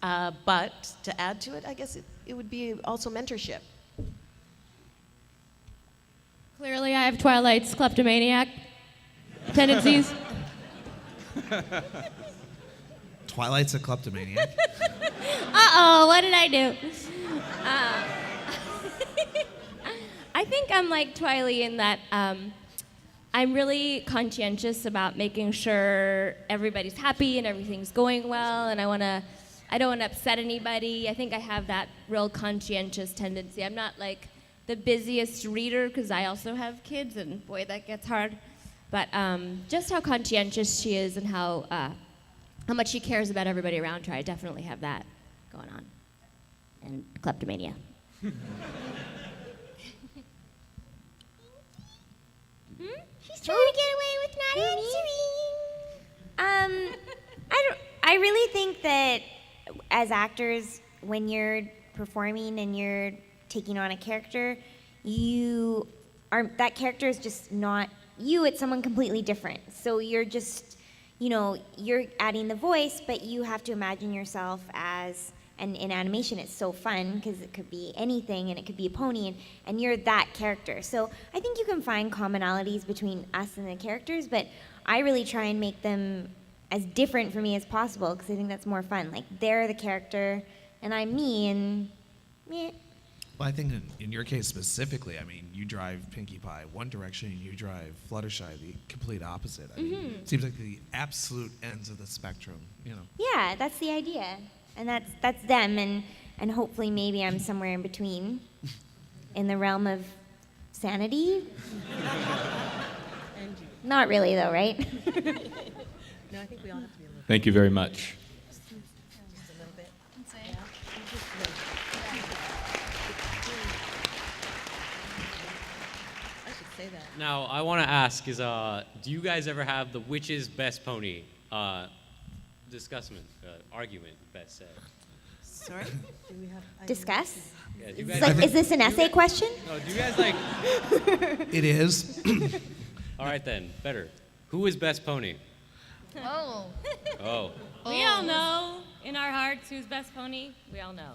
But to add to it, I guess it would be also mentorship. Clearly, I have Twilight's kleptomaniac tendencies. Twilight's a kleptomaniac. Uh-oh, what did I do? I think I'm like Twilight in that I'm really conscientious about making sure everybody's happy and everything's going well, and I don't want to upset anybody. I think I have that real conscientious tendency. I'm not like the busiest reader because I also have kids, and boy, that gets hard. But just how conscientious she is and how much she cares about everybody around her, I definitely have that going on. And kleptomania. She's trying to get away with not answering. I really think that as actors, when you're performing and you're taking on a character, that character is just not you, it's someone completely different. So you're just, you're adding the voice, but you have to imagine yourself as, and in animation it's so fun because it could be anything and it could be a pony and you're that character. So I think you can find commonalities between us and the characters, but I really try and make them as different for me as possible because I think that's more fun. Like they're the character and I'm me and meh. Well, I think in your case specifically, I mean, you drive Pinkie Pie one direction, and you drive Fluttershy the complete opposite. I mean, it seems like the absolute ends of the spectrum, Yeah, that's the idea. And that's them, and hopefully maybe I'm somewhere in between, in the realm of sanity. Not really though, right? No, I think we all have to be a little. Thank you very much. Just a little bit. I should say that. Now, I want to ask is, do you guys ever have the which is best pony argument, best said? Sorry? Do we have? Discuss? Yeah, do you It's guys like, is this an essay question? No, do you guys like? It is. All right then, better. Who is best pony? Oh. Oh. We all know in our hearts who's best pony. We all know.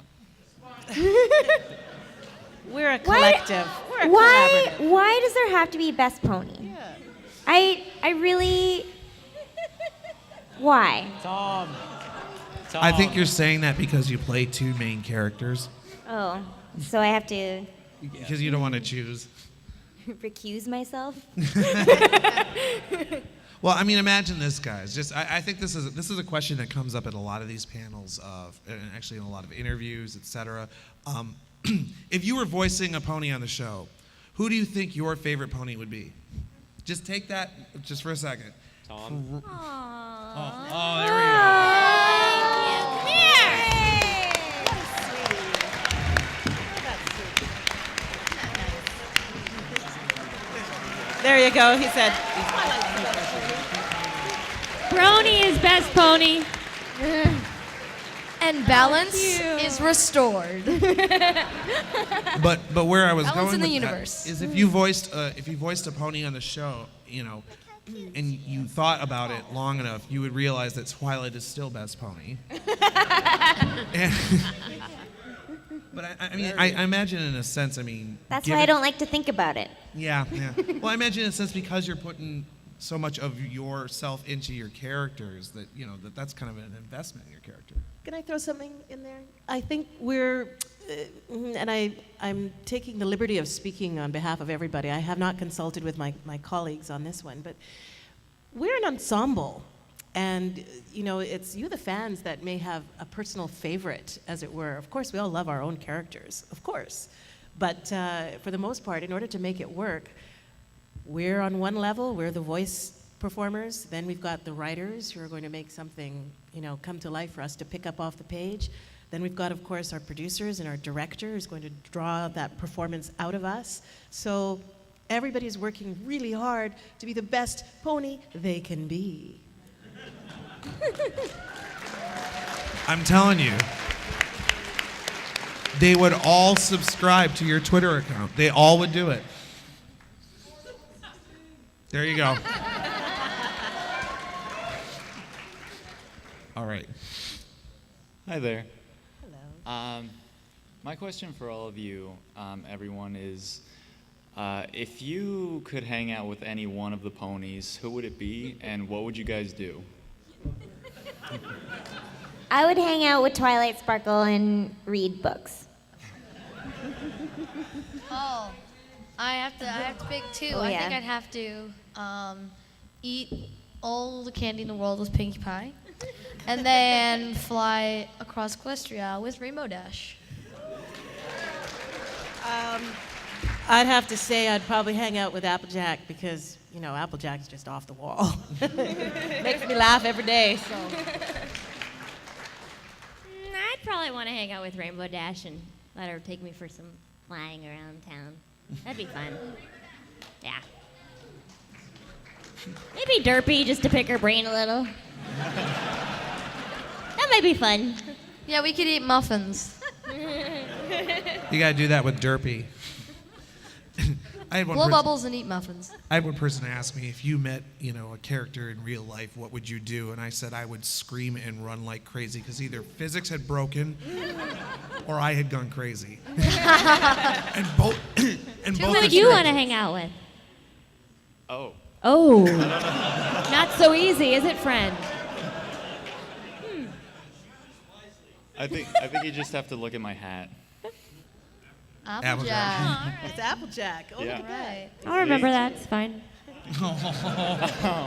We're a collective. We're a Why collaborative. does there have to be best pony? Yeah. I really. Why? Tom. I think you're saying that because you play two main characters. Oh, so I have to Because you don't want to choose. recuse myself? Well, I mean, imagine this, guys. I think this is a question that comes up at a lot of these panels, and actually in a lot of interviews, etc. If you were voicing a pony on the show, who do you think your favorite pony would be? Just take that just for a second. Tom. Oh, there we go. There you go, he said. Brony is best pony. And balance is restored. But where I was Balance going in the with universe. that is if you voiced a pony on the show, and you thought about it long enough, you would realize that Twilight is still best pony. But I imagine in a sense, That's why I don't like to think about it. Yeah. Well, I imagine in a sense because you're putting so much of yourself into your characters that that's kind of an investment in your character. Can I throw something in there? I think I'm taking the liberty of speaking on behalf of everybody. I have not consulted with my colleagues on this one, but we're an ensemble. And, it's you, the fans, that may have a personal favorite, as it were. Of course, we all love our own characters, of course. But for the most part, in order to make it work, we're on one level, we're the voice performers. Then we've got the writers who are going to make something, come to life for us to pick up off the page. Then we've got, of course, our producers and our director who's going to draw that performance out of us. So everybody's working really hard to be the best pony they can be. I'm telling you, they would all subscribe to your Twitter account. They all would do it. There you go. All right. Hi there. Hello. My question for all of you, everyone, is if you could hang out with any one of the ponies, who would it be, and what would you guys do? I would hang out with Twilight Sparkle and read books. Oh, I have to pick two. Oh, I yeah. think I'd have to eat all the candy in the world with Pinkie Pie, and then fly across Equestria with Rainbow Dash. I'd have to say I'd probably hang out with Applejack because, you know, Applejack's just off the wall. Makes me laugh every day, so. I'd probably want to hang out with Rainbow Dash and let her take me for some flying around town. That'd be fun. Yeah. Maybe Derpy, just to pick her brain a little. That might be fun. Yeah, we could eat muffins. You gotta do that with Derpy. I had one Blow person- bubbles and eat muffins. I had one person ask me, if you met, a character in real life, what would you do? And I said I would scream and run like crazy because either physics had broken or I had gone crazy. and both. And Who both would are you true. want to hang out with? Oh. Oh. Not so easy, is it, friend? I think you just have to look at my hat. Applejack. It's Applejack. Oh, Yeah. Right. I'll remember that. It's fine.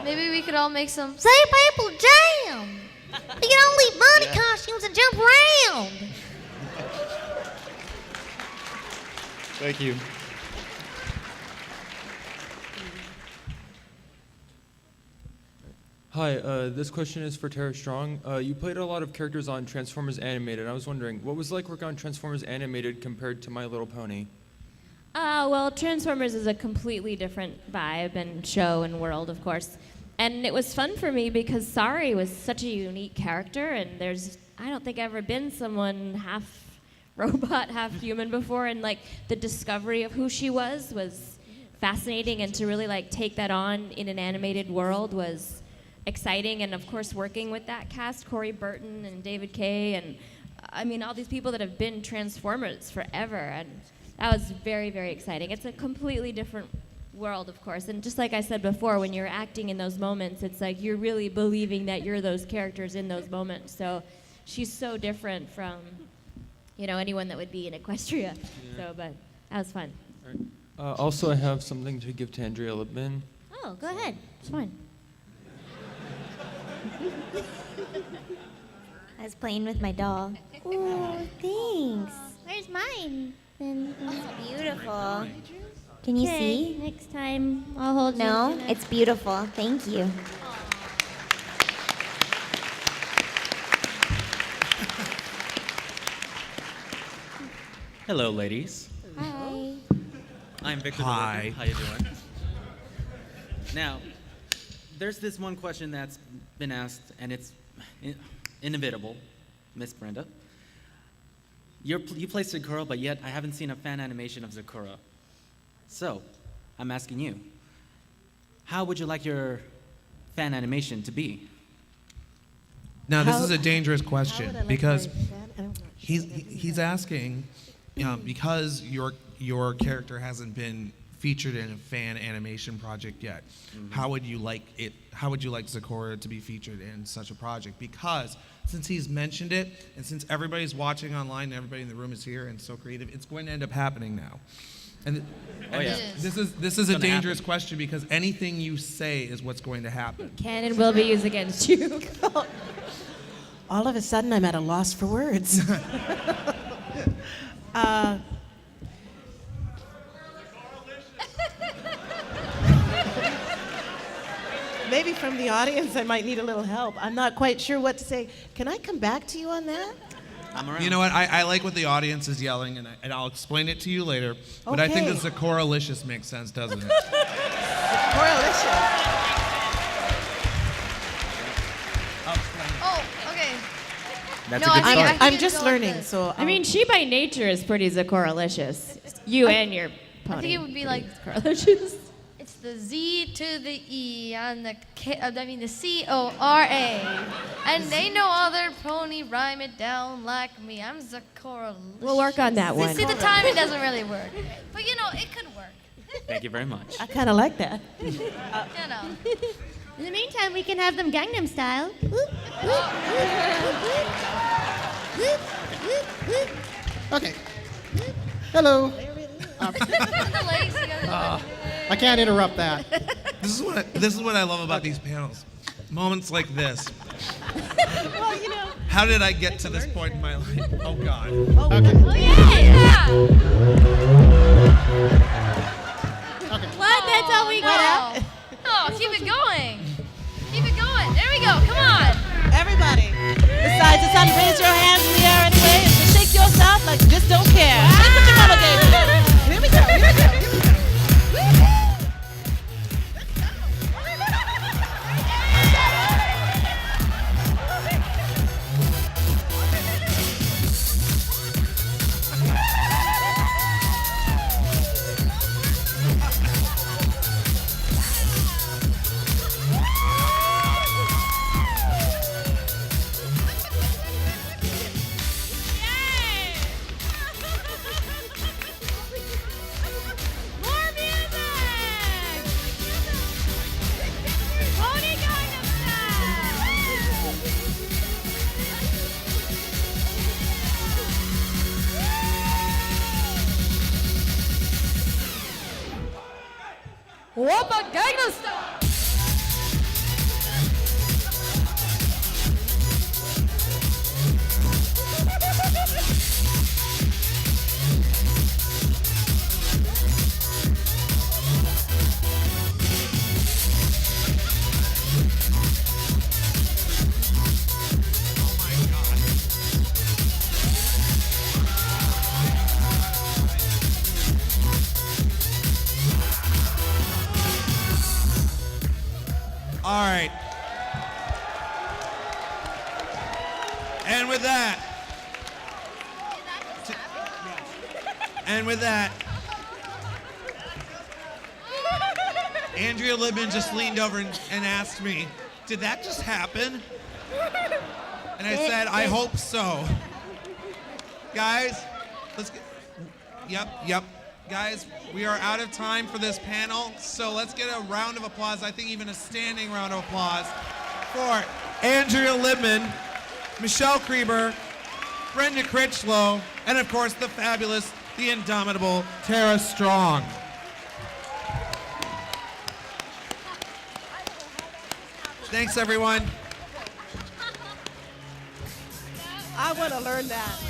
Maybe we could all make some. Say Apple Jam! You can only eat bunny Yeah. costumes and jump around! Thank you. Hi, this question is for Tara Strong. You played a lot of characters on Transformers Animated. I was wondering, what was it like working on Transformers Animated compared to My Little Pony? Well, Transformers is a completely different vibe and show and world, of course. And it was fun for me because Sari was such a unique character, and I don't think ever been someone half robot, half human before, and like the discovery of who she was fascinating, and to really like take that on in an animated world was exciting. And of course working with that cast, Corey Burton and David Kay, and I mean all these people that have been Transformers forever, and that was very, very exciting. It's a completely different world, of course, and just like I said before, when you're acting in those moments, it's like you're really believing that you're those characters in those moments. So she's so different from anyone that would be in Equestria. So but that was fun. Also, I have something to give to Andrea Libman. Oh, go ahead, it's fine. I was playing with my doll. Ooh, thanks. Where's mine? It's beautiful. Can you see? Next time I'll hold you. No, it's beautiful. Thank you. Hello, ladies. Hi. I'm Victor. Hi. How you doing? Now, there's this one question that's been asked, and it's inevitable, Miss Brenda. You play Zecora, but yet I haven't seen a fan animation of Zecora. So, I'm asking you, how would you like your fan animation to be? Now, this is a dangerous question because he's asking, because your character hasn't been featured in a fan animation project yet. Mm-hmm. How would you like it? How would you like Zecora to be featured in such a project? Because since he's mentioned it, and since everybody's watching online, and everybody in the room is here and so creative, it's going to end up happening now. And yeah. this is a dangerous question because anything you say is what's going to happen. Can and will be used against you. All of a sudden, I'm at a loss for words. Maybe from the audience, I might need a little help. I'm not quite sure what to say. Can I come back to you on that? I'm around. You know what? I like what the audience is yelling, and I'll explain it to you later. But I think Okay. the Zecora-licious makes sense, doesn't it? Correlation. Oh, okay. That's No, a good I start. think I'm it'd just go like learning, this. so I mean, she by nature is pretty Zecora-licious. You and your pony. I think it would be like Zecora-licious. it's the Z to the E and the the C-O-R-A. And ain't no other pony rhyme it down like me. I'm Zecora. We'll work on that one. See, the timing doesn't really work. But it could work. Thank you very much. I kind of like that. You know. In the meantime, we can have them Gangnam Style. Okay. Hello. I can't interrupt that. This is what I love about these panels. Moments like this. Well, you know. How did I get to this point in my life? Oh God. Okay. Oh yeah! Okay. What? That's all we got? Oh, keep it going. Keep it going. There we go. Come on. Everybody, besides the sun, raise your hands in the air anyway and just shake yourself like you just don't care. That's what your mama gave you. Here we go. Here we go. Here we go. Whoppa Gangnam Style. All right. And with that, Andrea Libman just leaned over and asked me, "Did that just happen?" And I said, "I hope so." Guys, let's get. Yep. Guys, we are out of time for this panel, so let's get a round of applause, I think even a standing round of applause, for Andrea Libman, Michelle Creber, Brenda Crichlow, and of course the fabulous, the indomitable Tara Strong. Thanks, everyone. I want to learn that.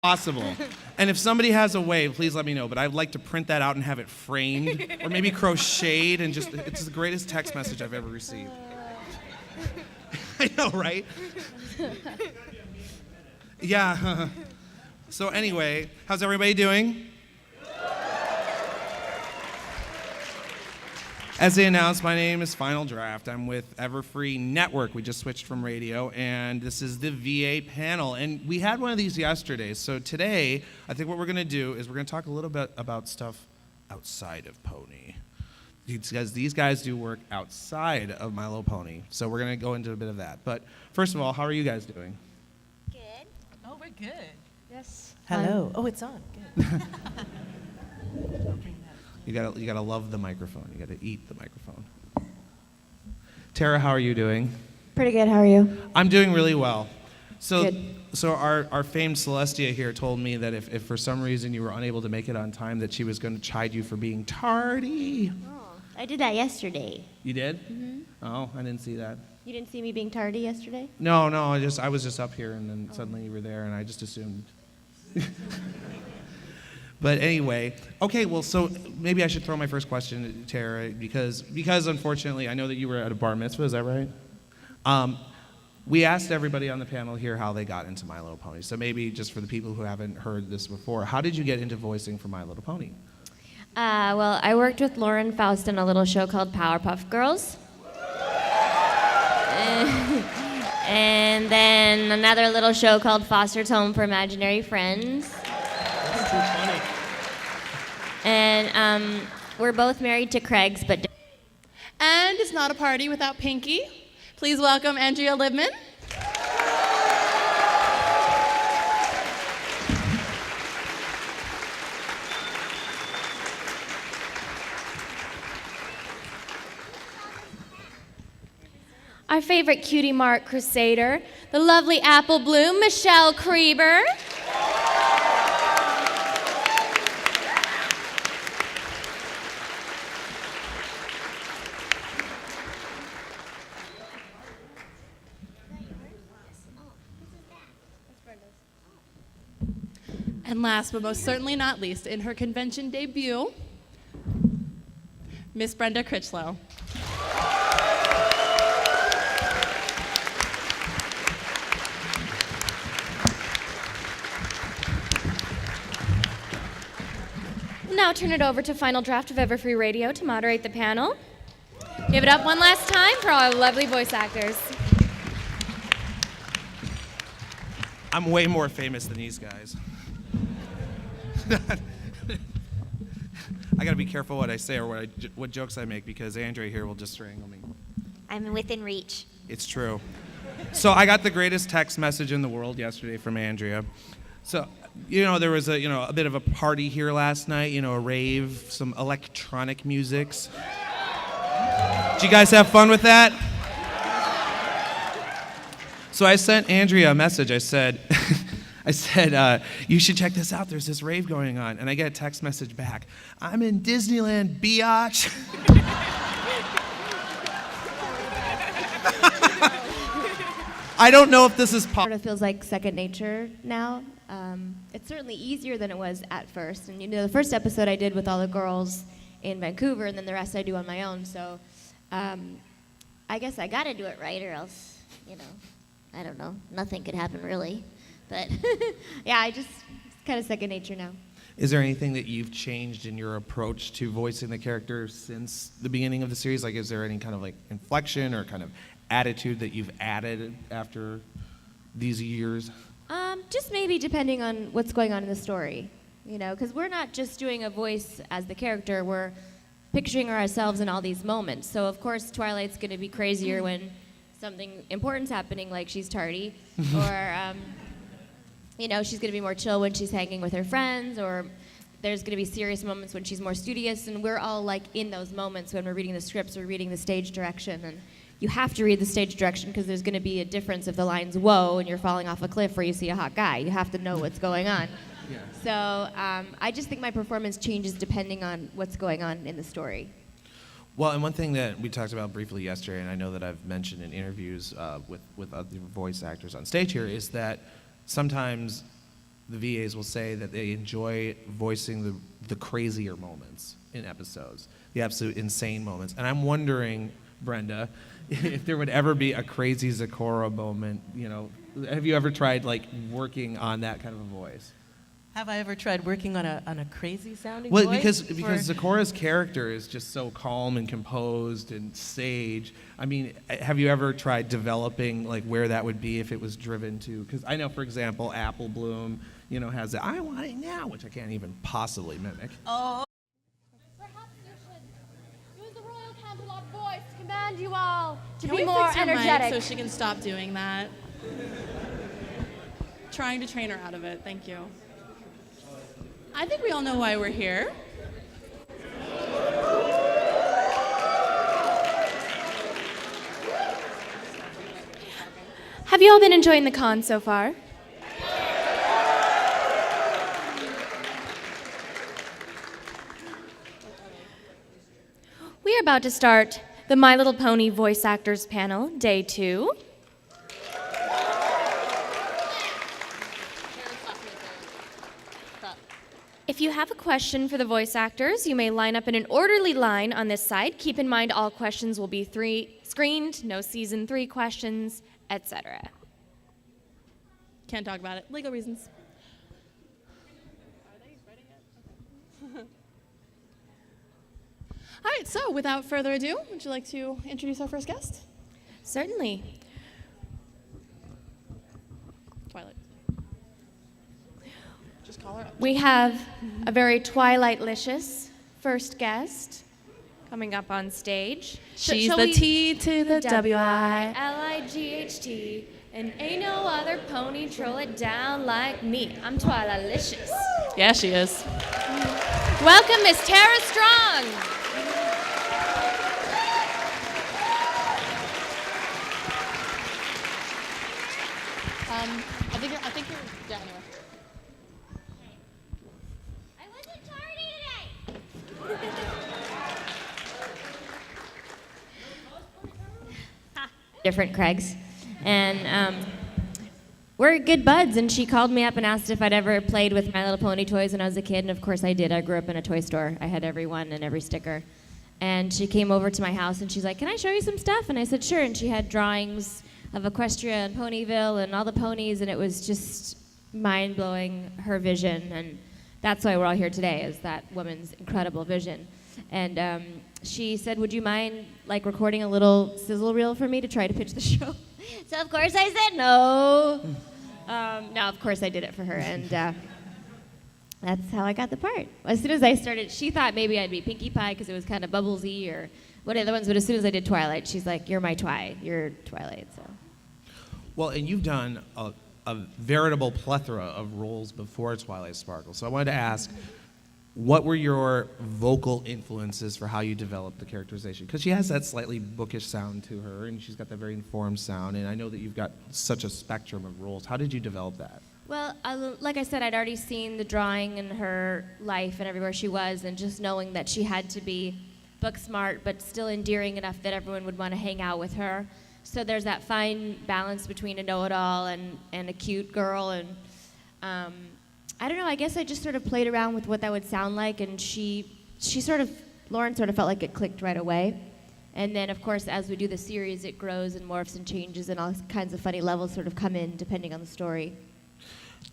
Possible. And if somebody has a way, please let me know. But I'd like to print that out and have it framed, or maybe crocheted, and it's the greatest text message I've ever received. I know, right? Yeah. So anyway, how's everybody doing? As they announced, my name is Final Draft. I'm with Everfree Network. We just switched from radio, and this is the VA panel. And we had one of these yesterday. So today, I think what we're going to do is we're going to talk a little bit about stuff outside of Pony. Because these guys do work outside of My Little Pony. So we're going to go into a bit of that. But first of all, how are you guys doing? Good. Oh, we're good. Yes. Hello. Oh, it's on. Good. You gotta love the microphone. You gotta eat the microphone. Tara, how are you doing? Pretty good. How are you? I'm doing really well. So, Good. so our famed Celestia here told me that if for some reason you were unable to make it on time, that she was going to chide you for being tardy. Oh, I did that yesterday. You did? Mm-hmm. Oh, I didn't see that. You didn't see me being tardy yesterday? No, I was just up here, and then suddenly you were there, and I just assumed. But anyway, okay, well, so maybe I should throw my first question to Tara, because unfortunately, I know that you were at a bar mitzvah, is that right? We asked everybody on the panel here how they got into My Little Pony. So maybe just for the people who haven't heard this before, how did you get into voicing for My Little Pony? Well, I worked with Lauren Faust on a little show called Powerpuff Girls. And then another little show called Foster's Home for Imaginary Friends. That's too funny. And we're both married to Craigs, but... And it's not a party without Pinkie. Please welcome Andrea Libman. our favorite cutie mark crusader, the lovely Applebloom, Michelle Creber. And last but most certainly not least, in her convention debut, Miss Brenda Crichlow. We'll now turn it over to Final Draft of Everfree Radio to moderate the panel. Give it up one last time for our lovely voice actors. I'm way more famous than these guys. I gotta be careful what I say or what jokes I make because Andrea here will just strangle me. I'm within reach. It's true. So I got the greatest text message in the world yesterday from Andrea. So, there was a bit of a party here last night, a rave, some electronic musics. Did you guys have fun with that? So I sent Andrea a message. I said, you should check this out. There's this rave going on. And I get a text message back. I'm in Disneyland, biatch. I don't know if this is Sort of feels like second nature now. It's certainly easier than it was at first. And the first episode I did with all the girls in Vancouver, and then the rest I do on my own. So I guess I gotta do it right, or else, I don't know. Nothing could happen really. But yeah, it's kind of second nature now. Is there anything that you've changed in your approach to voicing the character since the beginning of the series? Like, is there any kind of inflection or kind of attitude that you've added after these years? Just maybe depending on what's going on in the story, because we're not just doing a voice as the character, we're picturing ourselves in all these moments. So of course Twilight's going to be crazier when something important's happening, like she's tardy, or she's going to be more chill when she's hanging with her friends, or there's going to be serious moments when she's more studious, and we're all in those moments when we're reading the scripts, we're reading the stage direction, and you have to read the stage direction because there's going to be a difference if the line's whoa and you're falling off a cliff or you see a hot guy. You have to know what's going on. Yeah. So I just think my performance changes depending on what's going on in the story. Well, and one thing that we talked about briefly yesterday, and I know that I've mentioned in interviews with other voice actors on stage here, is that sometimes the VAs will say that they enjoy voicing the crazier moments in episodes, the absolute insane moments. And I'm wondering, Brenda, if there would ever be a crazy Zecora moment, have you ever tried working on that kind of a voice? Have I ever tried working on a crazy sounding Well, voice? because Zecora's character is just so calm and composed and sage. I mean, have you ever tried developing where that would be if it was driven to? Because I know, for example, Applebloom, has the "I want it now," which I can't even possibly mimic. Oh. Perhaps you should use the Royal Canterlot voice to command you all to Can be we more fix her mic energetic. so she can stop doing that? Trying to train her out of it. Thank you. I think we all know why we're here. Have you all been enjoying the con so far? We are about to start the My Little Pony Voice Actors Panel, Day 2. If you have a question for the voice actors, you may line up in an orderly line on this side. Keep in mind all questions will be screened, no season 3 questions, etc. Can't talk about it. Legal reasons. All right, so without further ado, would you like to introduce our first guest? Certainly. Twilight. Just call her up. We have a very Twilight-licious first guest coming up on stage. She's the T to the W-I-L-I-G-H-T, and ain't no other pony troll it down like me. I'm Twilight-licious. Yeah, she is. Welcome, Miss Tara Strong. I think you're, yeah, anyway. Different Craigs. And we're good buds, and she called me up and asked if I'd ever played with My Little Pony toys when I was a kid, and of course I did. I grew up in a toy store. I had every one and every sticker. And she came over to my house, and she's like, "Can I show you some stuff?" And I said, "Sure." And she had drawings of Equestria and Ponyville and all the ponies, and it was just mind-blowing, her vision. And that's why we're all here today, is that woman's incredible vision. And she said, "Would you mind like recording a little sizzle reel for me to try to pitch the show?" So of course I said no. No, of course I did it for her, and that's how I got the part. As soon as I started, she thought maybe I'd be Pinkie Pie because it was kind of bubblesy or one of the ones, but as soon as I did Twilight, she's like, "You're my you're Twilight." So. Well, and you've done a veritable plethora of roles before Twilight Sparkle. So I wanted to ask, what were your vocal influences for how you developed the characterization? Because she has that slightly bookish sound to her, and she's got that very informed sound, and I know that you've got such a spectrum of roles. How did you develop that? Well, like I said, I'd already seen the drawing in her life and everywhere she was, and just knowing that she had to be book smart but still endearing enough that everyone would want to hang out with her. So there's that fine balance between a know-it-all and a cute girl, and I don't know, I guess I just sort of played around with what that would sound like, and Lauren sort of felt like it clicked right away. And then, of course, as we do the series, it grows and morphs and changes, and all kinds of funny levels sort of come in depending on the story.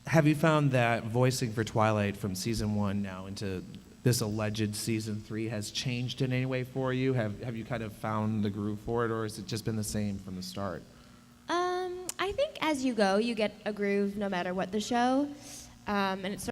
Have you found that voicing for Twilight from season 1 now into this alleged season 3 has changed in any way for you? Have you kind of found the groove for it, or has it just been the same from the start? I think as you go, you get a groove no matter what the show. And it's